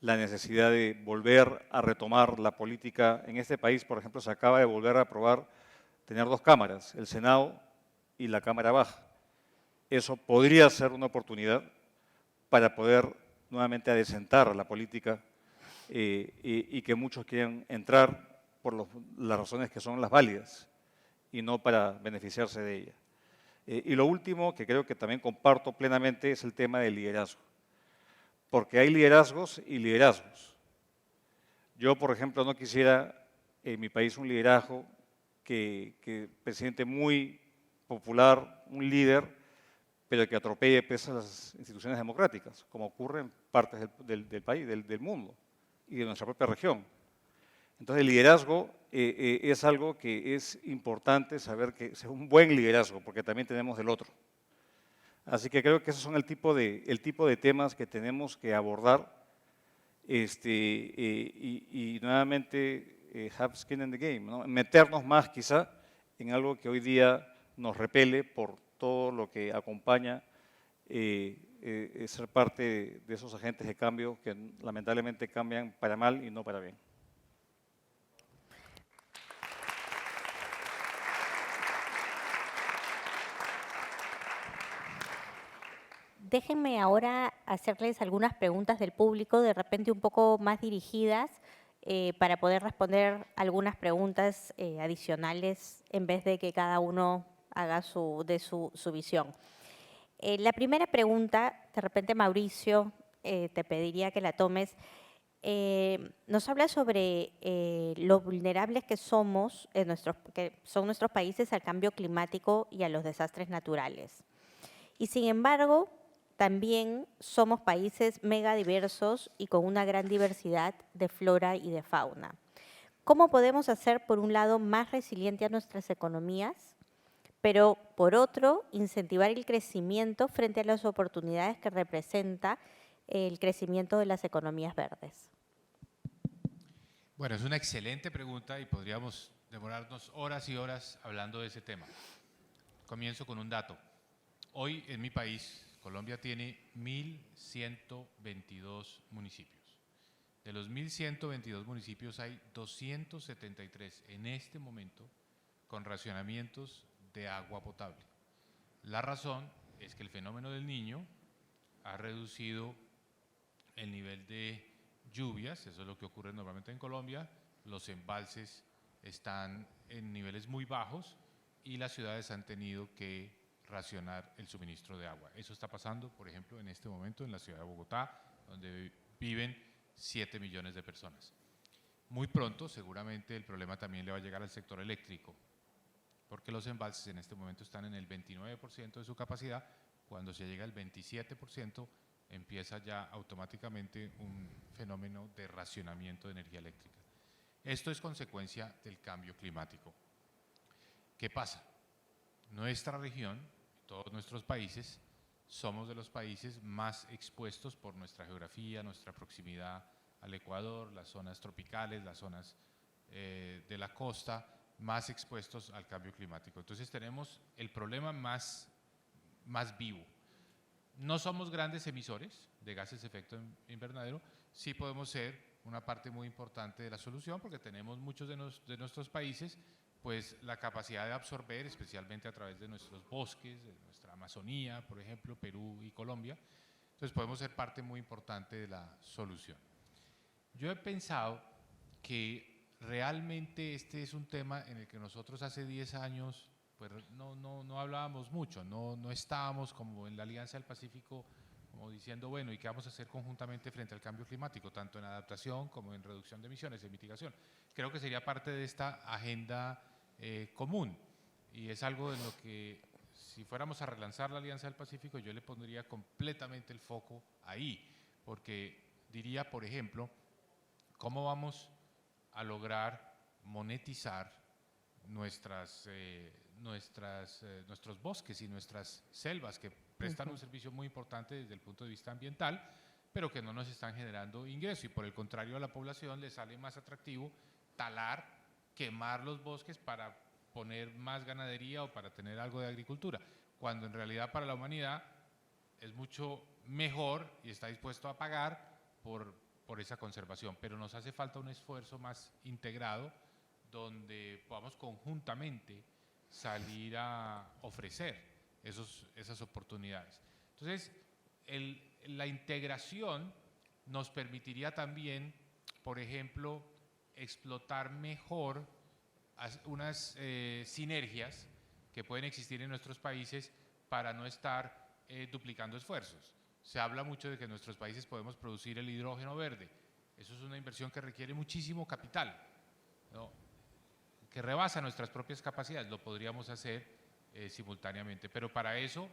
la necesidad de volver a retomar la política. En este país, por ejemplo, se acaba de volver a aprobar tener 2 cámaras, el Senado y la Cámara Baja. Eso podría ser una oportunidad para poder nuevamente adecentar la política y que muchos quieren entrar por las razones que son las válidas y no para beneficiarse de ella. Y lo último, que creo que también comparto plenamente, es el tema del liderazgo. Porque hay liderazgos y liderazgos. Yo, por ejemplo, no quisiera en mi país un liderazgo que presidente muy popular, un líder, pero que atropelle pese a las instituciones democráticas, como ocurre en partes del país, del mundo y de nuestra propia región. Entonces, el liderazgo es algo que es importante saber que es un buen liderazgo, porque también tenemos el otro. Así que creo que esos son el tipo de temas que tenemos que abordar y nuevamente have skin in the game, ¿no? Meternos más quizá en algo que hoy día nos repele por todo lo que acompaña ser parte de esos agentes de cambio que lamentablemente cambian para mal y no para bien. Déjenme ahora hacerles algunas preguntas del público, de repente un poco más dirigidas, para poder responder algunas preguntas adicionales en vez de que cada uno haga su visión. La primera pregunta, de repente Mauricio, te pediría que la tomes. nos habla sobre lo vulnerables que somos, que son nuestros países al cambio climático y a los desastres naturales. Y sin embargo, también somos países mega diversos y con una gran diversidad de flora y de fauna. ¿Cómo podemos hacer, por un lado, más resiliente a nuestras economías, pero por otro, incentivar el crecimiento frente a las oportunidades que representa el crecimiento de las economías verdes? Bueno, es una excelente pregunta y podríamos demorarnos horas y horas hablando de ese tema. Comienzo con un dato. Hoy en mi país, Colombia tiene 1.122 municipios. De los 1.122 municipios hay 273 en este momento con racionamientos de agua potable. La razón es que el fenómeno del Niño ha reducido el nivel de lluvias, eso es lo que ocurre normalmente en Colombia, los embalses están en niveles muy bajos y las ciudades han tenido que racionar el suministro de agua. Eso está pasando, por ejemplo, en este momento en la ciudad de Bogotá, donde viven 7 millones de personas. Muy pronto, seguramente, el problema también le va a llegar al sector eléctrico, porque los embalses en este momento están en el 29% de su capacidad. Cuando se llega al 27%, empieza ya automáticamente un fenómeno de racionamiento de energía eléctrica. Esto es consecuencia del cambio climático. ¿Qué pasa? Nuestra región, todos nuestros países, somos de los países más expuestos por nuestra geografía, nuestra proximidad al Ecuador, las zonas tropicales, las zonas de la costa, más expuestos al cambio climático. Entonces tenemos el problema más vivo. No somos grandes emisores de gases de efecto invernadero, sí podemos ser una parte muy importante de la solución porque tenemos muchos de nuestros países pues la capacidad de absorber, especialmente a través de nuestros bosques, de nuestra Amazonía, por ejemplo, Perú y Colombia. Entonces podemos ser parte muy importante de la solución. Yo he pensado que realmente este es un tema en el que nosotros hace 10 años pues no hablábamos mucho, no estábamos como en la Alianza del Pacífico como diciendo, bueno, ¿y qué vamos a hacer conjuntamente frente al cambio climático, tanto en adaptación como en reducción de emisiones, en mitigación? Creo que sería parte de esta agenda común y es algo en lo que si fuéramos a relanzar la Alianza del Pacífico yo le pondría completamente el foco ahí, porque diría, por ejemplo, ¿cómo vamos a lograr monetizar nuestros bosques y nuestras selvas que prestan un servicio muy importante desde el punto de vista ambiental, pero que no nos están generando ingresos y por el contrario a la población le sale más atractivo talar, quemar los bosques para poner más ganadería o para tener algo de agricultura, cuando en realidad para la humanidad es mucho mejor y está dispuesto a pagar por esa conservación, pero nos hace falta un esfuerzo más integrado donde podamos conjuntamente salir a ofrecer esas oportunidades. Entonces, la integración nos permitiría también, por ejemplo, explotar mejor unas sinergias que pueden existir en nuestros países para no estar duplicando esfuerzos. Se habla mucho de que en nuestros países podemos producir el hidrógeno verde. Eso es una inversión que requiere muchísimo capital, ¿no? Que rebasa nuestras propias capacidades. Lo podríamos hacer simultáneamente, pero para eso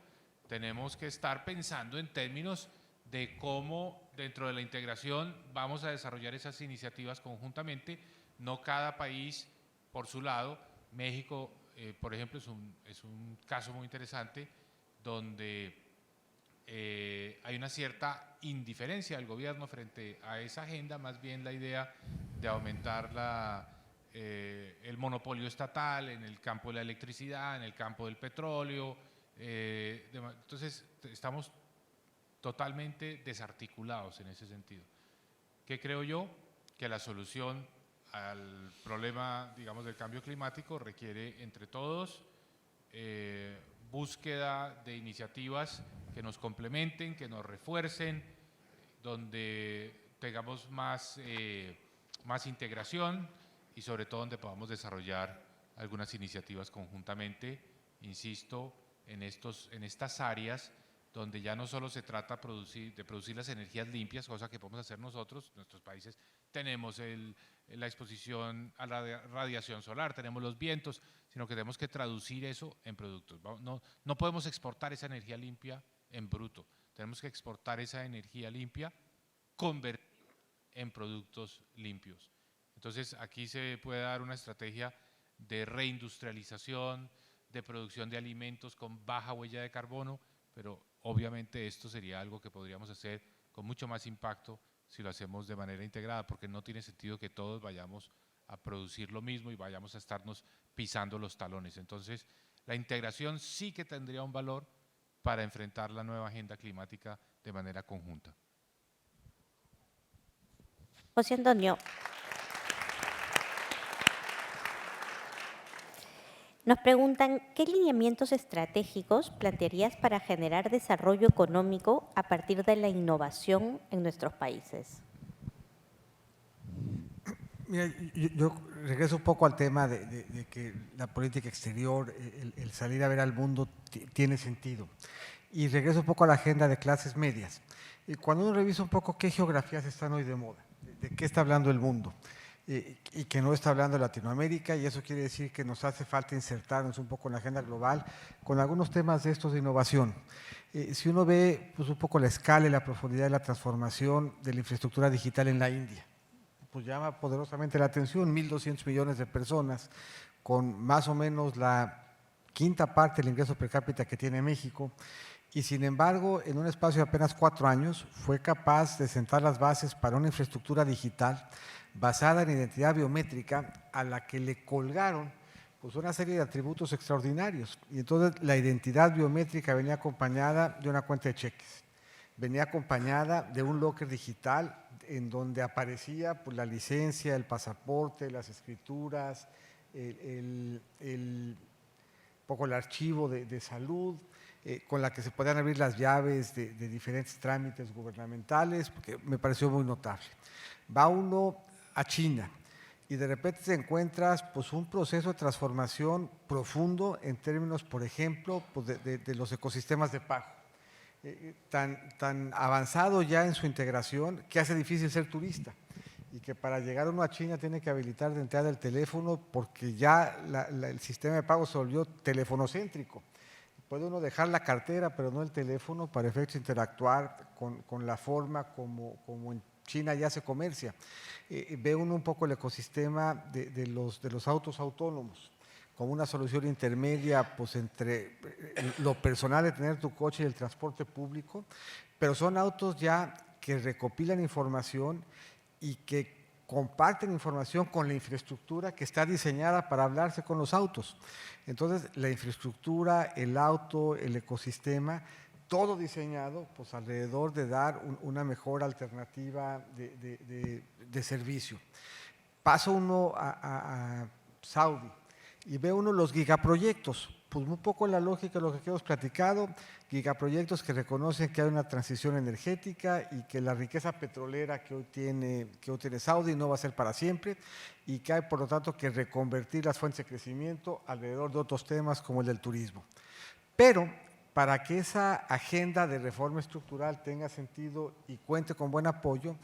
tenemos que estar pensando en términos de cómo dentro de la integración vamos a desarrollar esas iniciativas conjuntamente, no cada país por su lado. México, por ejemplo, es un caso muy interesante donde hay una cierta indiferencia del gobierno frente a esa agenda, más bien la idea de aumentar el monopolio estatal en el campo de la electricidad, en el campo del petróleo. Entonces estamos totalmente desarticulados en ese sentido. ¿Qué creo yo? Que la solución al problema, digamos, del cambio climático requiere entre todos búsqueda de iniciativas que nos complementen, que nos refuercen, donde tengamos más integración y sobre todo donde podamos desarrollar algunas iniciativas conjuntamente, insisto, en estas áreas donde ya no solo se trata de producir las energías limpias, cosa que podemos hacer nosotros, nuestros países tenemos la exposición a la radiación solar, tenemos los vientos, sino que tenemos que traducir eso en productos. No podemos exportar esa energía limpia en bruto, tenemos que exportar esa energía limpia convertida en productos limpios. Entonces aquí se puede dar una estrategia de reindustrialización, de producción de alimentos con baja huella de carbono, pero obviamente esto sería algo que podríamos hacer con mucho más impacto si lo hacemos de manera integrada, porque no tiene sentido que todos vayamos a producir lo mismo y vayamos a estarnos pisando los talones. Entonces, la integración sí que tendría un valor para enfrentar la nueva agenda climática de manera conjunta. José Antonio. Nos preguntan, ¿qué lineamientos estratégicos plantearías para generar desarrollo económico a partir de la innovación en nuestros países? Mira, yo regreso un poco al tema de que la política exterior, el salir a ver al mundo tiene sentido. Y regreso un poco a la agenda de clases medias. Y cuando uno revisa un poco qué geografías están hoy de moda, de qué está hablando el mundo, y que no está hablando de Latinoamérica, y eso quiere decir que nos hace falta insertarnos un poco en la agenda global con algunos temas de estos de innovación. Si uno ve pues, un poco la escala y la profundidad de la transformación de la infraestructura digital en la India, pues llama poderosamente la atención, 1.200 millones de personas, con más o menos la quinta parte del ingreso per cápita que tiene México, y sin embargo, en un espacio de apenas 4 años, fue capaz de sentar las bases para una infraestructura digital basada en identidad biométrica a la que le colgaron pues, una serie de atributos extraordinarios. Y entonces la identidad biométrica venía acompañada de una cuenta de cheques, venía acompañada de un locker digital en donde aparecía pues, la licencia, el pasaporte, las escrituras, poco el archivo de salud, con la que se podían abrir las llaves de diferentes trámites gubernamentales, porque me pareció muy notable. Va uno a China y de repente te encuentras pues, un proceso de transformación profundo en términos, por ejemplo, pues, de los ecosistemas de pago. Tan avanzado ya en su integración que hace difícil ser turista y que para llegar uno a China tiene que habilitar de entrada el teléfono porque ya el sistema de pago se volvió telefonocéntrico. Puede uno dejar la cartera, pero no el teléfono, para efectos de interactuar con la forma como en China ya se comercia. Ve uno un poco el ecosistema de los autos autónomos, como una solución intermedia pues, entre lo personal de tener tu coche y el transporte público, pero son autos ya que recopilan información y que comparten información con la infraestructura que está diseñada para hablarse con los autos. Entonces, la infraestructura, el auto, el ecosistema, todo diseñado pues, alrededor de dar una mejor alternativa de servicio. Pasa uno a Saudi y ve uno los gigaproyectos, pues un poco en la lógica de lo que hemos platicado, gigaproyectos que reconocen que hay una transición energética y que la riqueza petrolera que hoy tiene Saudi no va a ser para siempre y que hay por lo tanto que reconvertir las fuentes de crecimiento alrededor de otros temas como el del turismo. Pero para que esa agenda de reforma estructural tenga sentido y cuente con buen apoyo,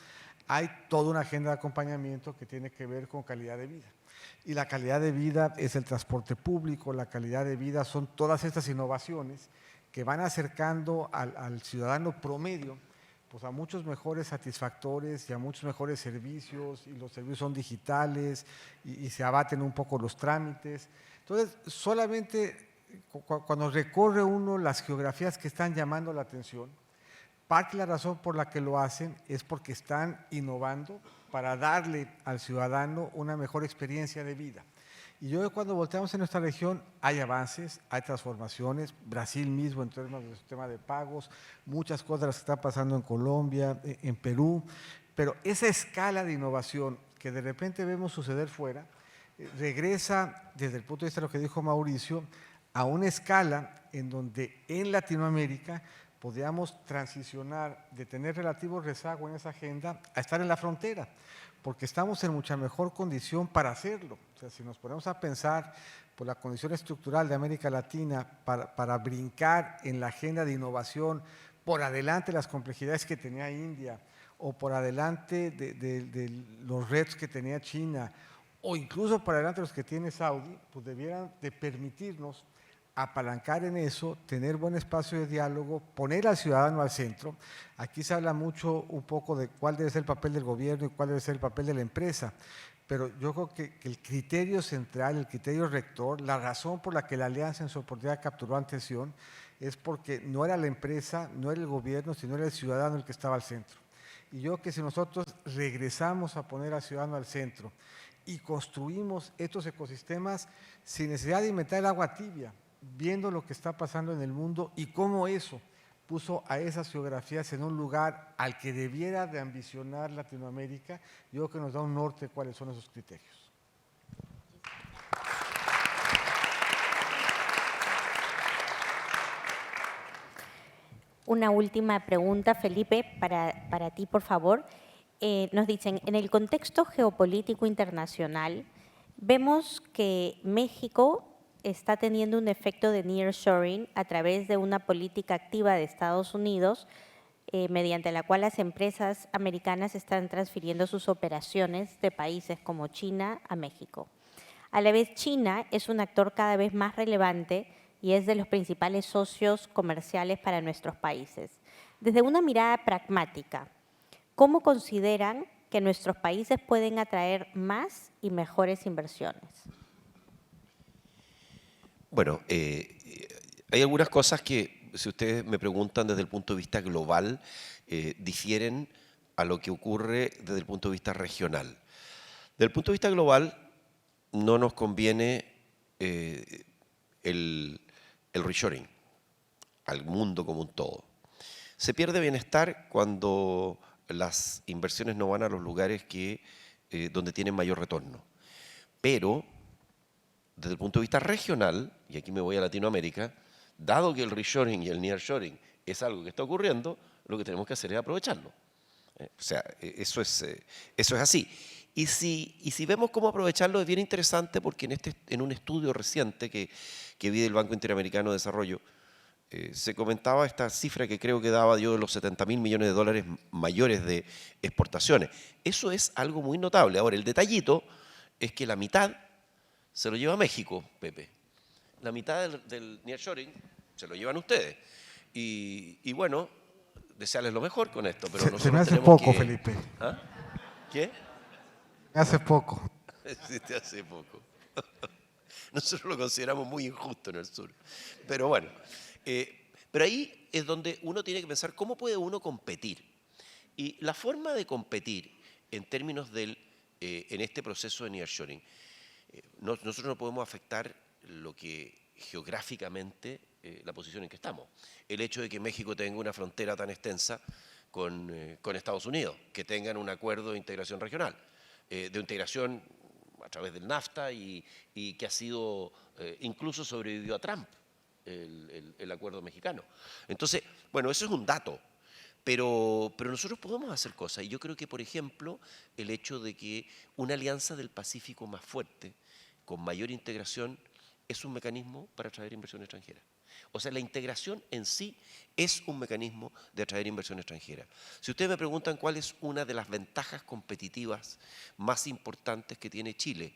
hay toda una agenda de acompañamiento que tiene que ver con calidad de vida. Y la calidad de vida es el transporte público, la calidad de vida son todas estas innovaciones que van acercando al ciudadano promedio pues a muchos mejores satisfactores y a muchos mejores servicios, y los servicios son digitales y se abaten un poco los trámites. Entonces, solamente cuando recorre uno las geografías que están llamando la atención, parte de la razón por la que lo hacen es porque están innovando para darle al ciudadano una mejor experiencia de vida. Y yo cuando volteamos en nuestra región hay avances, hay transformaciones, Brasil mismo en términos del sistema de pagos, muchas cosas las que están pasando en Colombia, en Perú, pero esa escala de innovación que de repente vemos suceder fuera, regresa desde el punto de vista de lo que dijo Mauricio, a una escala en donde en Latinoamérica podíamos transicionar de tener relativo rezago en esa agenda a estar en la frontera, porque estamos en mucha mejor condición para hacerlo. O sea, si nos ponemos a pensar por la condición estructural de América Latina para brincar en la agenda de innovación por adelante las complejidades que tenía India, o por adelante de los retos que tenía China, o incluso por adelante los que tiene Saudi, pues debieran de permitirnos apalancar en eso, tener buen espacio de diálogo, poner al ciudadano al centro. Aquí se habla mucho un poco de cuál debe ser el papel del gobierno y cuál debe ser el papel de la empresa, pero yo creo que el criterio central, el criterio rector, la razón por la que la Alianza en su oportunidad capturó atención es porque no era la empresa, no era el gobierno, sino era el ciudadano el que estaba al centro. Y yo creo que si nosotros regresamos a poner al ciudadano al centro y construimos estos ecosistemas sin necesidad de inventar el agua tibia, viendo lo que está pasando en el mundo y cómo eso puso a esas geografías en un lugar al que debiera de ambicionar Latinoamérica, yo creo que nos da un norte de cuáles son esos criterios. Una última pregunta, Felipe, para ti, por favor. Nos dicen, en el contexto geopolítico internacional, vemos que México está teniendo un efecto de nearshoring a través de una política activa de Estados Unidos, mediante la cual las empresas americanas están transfiriendo sus operaciones de países como China a México. A la vez, China es un actor cada vez más relevante y es de los principales socios comerciales para nuestros países. Desde una mirada pragmática, ¿cómo consideran que nuestros países pueden atraer más y mejores inversiones? Bueno, hay algunas cosas que, si ustedes me preguntan desde el punto de vista global, difieren a lo que ocurre desde el punto de vista regional. Desde el punto de vista global, no nos conviene el reshoring al mundo como un todo. Se pierde bienestar cuando las inversiones no van a los lugares donde tienen mayor retorno. Pero, desde el punto de vista regional, y aquí me voy a Latinoamérica, dado que el reshoring y el nearshoring es algo que está ocurriendo, lo que tenemos que hacer es aprovecharlo. O sea, eso es así. Y si vemos cómo aprovecharlo, es bien interesante porque en un estudio reciente que vi del Banco Interamericano de Desarrollo, se comentaba esta cifra que creo que daba yo de los 70.000 millones de dólares mayores de exportaciones. Eso es algo muy notable. Ahora, el detallito es que la mitad se lo lleva México, Pepe. La mitad del nearshoring se lo llevan ustedes. Y bueno, desearles lo mejor con esto. Pero nosotros se me hace tenemos poco, Felipe. ¿Ah? ¿Qué? Me hace poco. Sí, te hace poco. Nosotros lo consideramos muy injusto en el sur. Pero bueno, pero ahí es donde uno tiene que pensar cómo puede uno competir. Y la forma de competir en términos en este proceso de nearshoring, nosotros no podemos afectar lo que geográficamente la posición en que estamos. El hecho de que México tenga una frontera tan extensa con Estados Unidos, que tengan un acuerdo de integración regional, de integración a través del NAFTA y que ha sido, incluso sobrevivió a Trump, el acuerdo mexicano. Entonces, bueno, eso es un dato, pero nosotros podemos hacer cosas. Y yo creo que, por ejemplo, el hecho de que una alianza del Pacífico más fuerte, con mayor integración, es un mecanismo para atraer inversión extranjera. O sea, la integración en sí es un mecanismo de atraer inversión extranjera. Si ustedes me preguntan cuál es una de las ventajas competitivas más importantes que tiene Chile,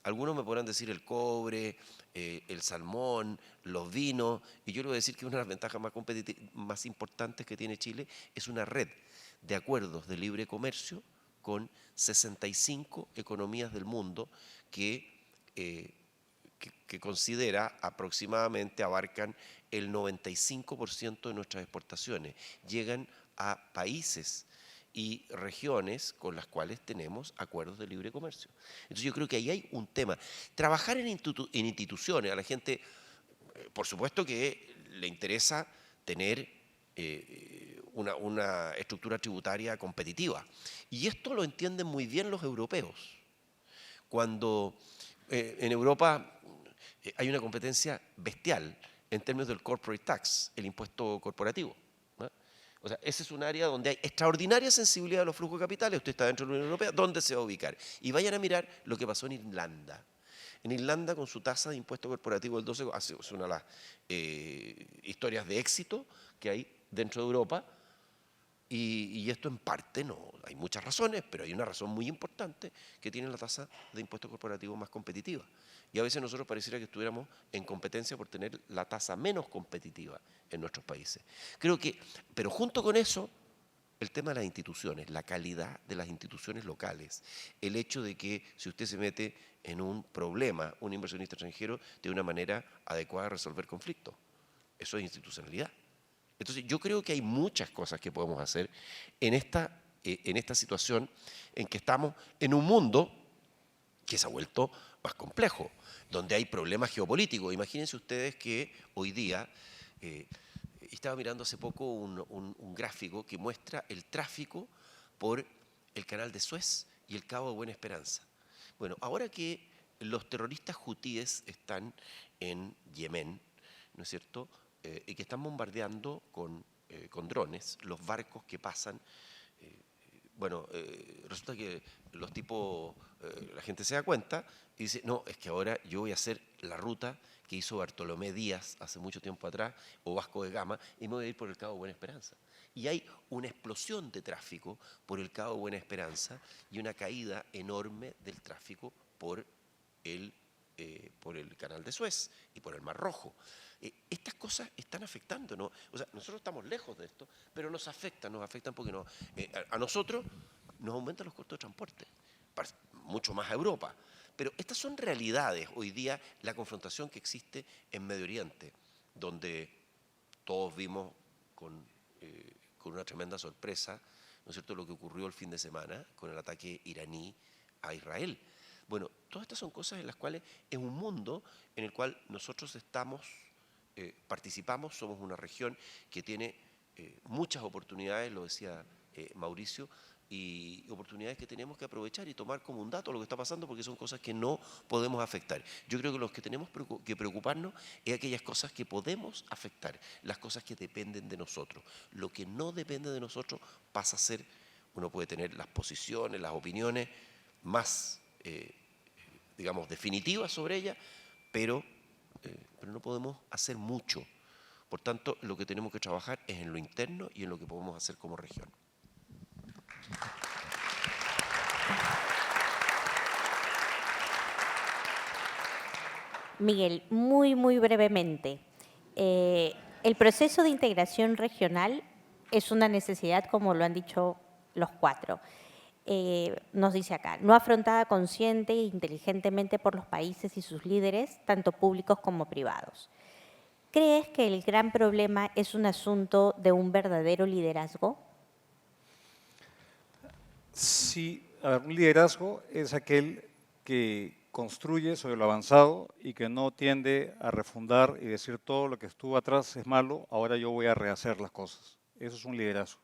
algunos me podrán decir el cobre, el salmón, los vinos, y yo les voy a decir que una de las ventajas más importantes que tiene Chile es una red de acuerdos de libre comercio con 65 economías del mundo que considera aproximadamente abarcan el 95% de nuestras exportaciones. Llegan a países y regiones con las cuales tenemos acuerdos de libre comercio. Entonces yo creo que ahí hay un tema. Trabajar en instituciones, a la gente, por supuesto que le interesa tener una estructura tributaria competitiva. Y esto lo entienden muy bien los europeos. Cuando en Europa hay una competencia bestial en términos del corporate tax, el impuesto corporativo. O sea, ese es un área donde hay extraordinaria sensibilidad a los flujos de capitales. Usted está dentro de la Unión Europea, ¿dónde se va a ubicar? Y vayan a mirar lo que pasó en Irlanda. En Irlanda, con su tasa de impuesto corporativo del 12%, es una de las historias de éxito que hay dentro de Europa. Y esto en parte, no, hay muchas razones, pero hay una razón muy importante que tiene la tasa de impuesto corporativo más competitiva. Y a veces nosotros pareciera que estuviéramos en competencia por tener la tasa menos competitiva en nuestros países. Creo que, pero junto con eso, el tema de las instituciones, la calidad de las instituciones locales, el hecho de que si usted se mete en un problema, un inversionista extranjero, de una manera adecuada de resolver conflictos. Eso es institucionalidad. Entonces, yo creo que hay muchas cosas que podemos hacer en esta situación en que estamos en un mundo que se ha vuelto más complejo, donde hay problemas geopolíticos. Imagínense ustedes que hoy día, estaba mirando hace poco un gráfico que muestra el tráfico por el canal de Suez y el Cabo de Buena Esperanza. Bueno, ahora que los terroristas hutíes están en Yemen, ¿no es cierto?, y que están bombardeando con drones los barcos que pasan. Resulta que los tipos, la gente se da cuenta y dice, no, es que ahora yo voy a hacer la ruta que hizo Bartolomé Díaz hace mucho tiempo atrás, o Vasco de Gama, y me voy a ir por el Cabo de Buena Esperanza. Y hay una explosión de tráfico por el Cabo de Buena Esperanza y una caída enorme del tráfico por el canal de Suez y por el Mar Rojo. Estas cosas están afectando, ¿no? O sea, nosotros estamos lejos de esto, pero nos afectan porque a nosotros nos aumentan los costos de transporte, mucho más a Europa. Pero estas son realidades hoy día, la confrontación que existe en Medio Oriente, donde todos vimos con una tremenda sorpresa, ¿no es cierto?, lo que ocurrió el fin de semana con el ataque iraní a Israel. Bueno, todas estas son cosas en las cuales es un mundo en el cual nosotros participamos, somos una región que tiene muchas oportunidades, lo decía Mauricio, y oportunidades que tenemos que aprovechar y tomar como un dato lo que está pasando, porque son cosas que no podemos afectar. Yo creo que los que tenemos que preocuparnos es aquellas cosas que podemos afectar, las cosas que dependen de nosotros. Lo que no depende de nosotros pasa a ser, uno puede tener las posiciones, las opiniones más, digamos, definitivas sobre ellas, pero no podemos hacer mucho. Por tanto, lo que tenemos que trabajar es en lo interno y en lo que podemos hacer como región. Miguel, muy brevemente. El proceso de integración regional es una necesidad, como lo han dicho los cuatro. Nos dice acá, no afrontada consciente e inteligentemente por los países y sus líderes, tanto públicos como privados. ¿Crees que el gran problema es un asunto de un verdadero liderazgo? Sí, un liderazgo es aquel que construye sobre lo avanzado y que no tiende a refundar y decir todo lo que estuvo atrás es malo, ahora yo voy a rehacer las cosas. Eso es un liderazgo.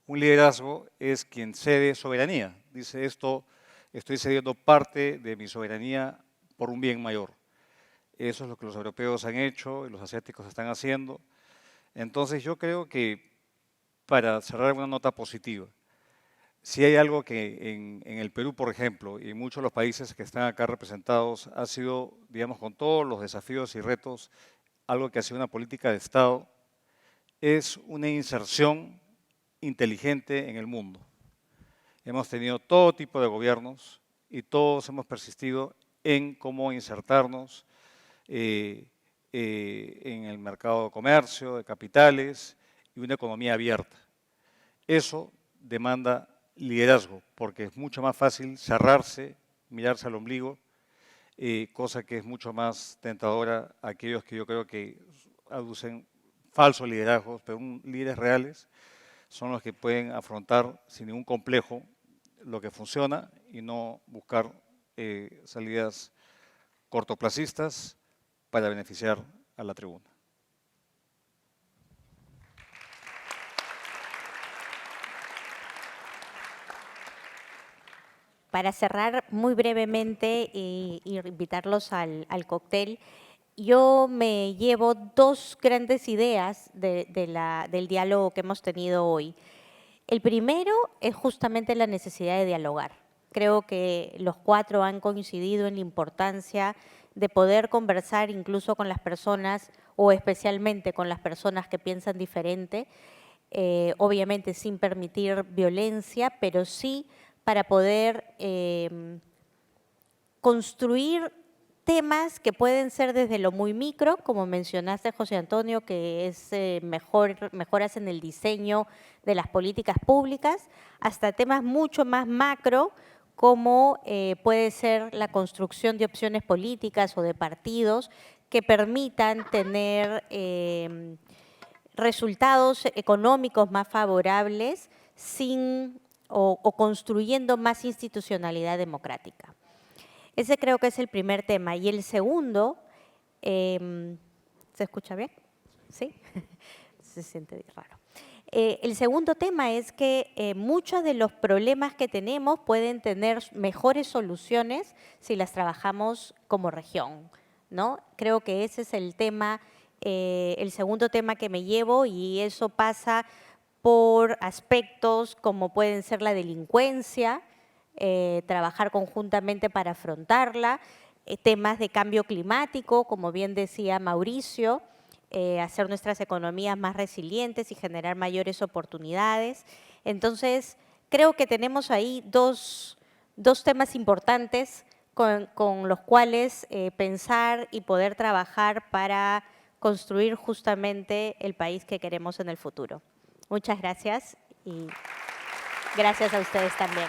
Un liderazgo es quien cede soberanía. Dice esto, estoy cediendo parte de mi soberanía por un bien mayor. Eso es lo que los europeos han hecho y los asiáticos están haciendo. Entonces yo creo que, para cerrar una nota positiva, si hay algo que en el Perú, por ejemplo, y en muchos de los países que están acá representados, ha sido, digamos, con todos los desafíos y retos, algo que ha sido una política de Estado, es una inserción inteligente en el mundo. Hemos tenido todo tipo de gobiernos y todos hemos persistido en cómo insertarnos en el mercado de comercio, de capitales y una economía abierta. Eso demanda liderazgo, porque es mucho más fácil cerrarse, mirarse al ombligo, cosa que es mucho más tentadora a aquellos que yo creo que aducen falsos liderazgos, pero líderes reales son los que pueden afrontar sin ningún complejo lo que funciona y no buscar salidas cortoplacistas para beneficiar a la tribuna. Para cerrar muy brevemente e invitarlos al cóctel, yo me llevo dos grandes ideas del diálogo que hemos tenido hoy. El primero es justamente la necesidad de dialogar. Creo que los cuatro han coincidido en la importancia de poder conversar incluso con las personas o especialmente con las personas que piensan diferente, obviamente sin permitir violencia, pero sí para poder construir temas que pueden ser desde lo muy micro, como mencionaste, José Antonio, que es mejoras en el diseño de las políticas públicas, hasta temas mucho más macro, como puede ser la construcción de opciones políticas o de partidos que permitan tener resultados económicos más favorables o construyendo más institucionalidad democrática. Ese creo que es el primer tema. Y el segundo, ¿se escucha bien? ¿Sí? Se siente raro. El segundo tema es que muchos de los problemas que tenemos pueden tener mejores soluciones si las trabajamos como región, ¿no? Creo que ese es el tema, el segundo tema que me llevo, y eso pasa por aspectos como pueden ser la delincuencia, trabajar conjuntamente para afrontarla, temas de cambio climático, como bien decía Mauricio, hacer nuestras economías más resilientes y generar mayores oportunidades. Entonces, creo que tenemos ahí dos temas importantes con los cuales pensar y poder trabajar para construir justamente el país que queremos en el futuro. Muchas gracias y gracias a ustedes también.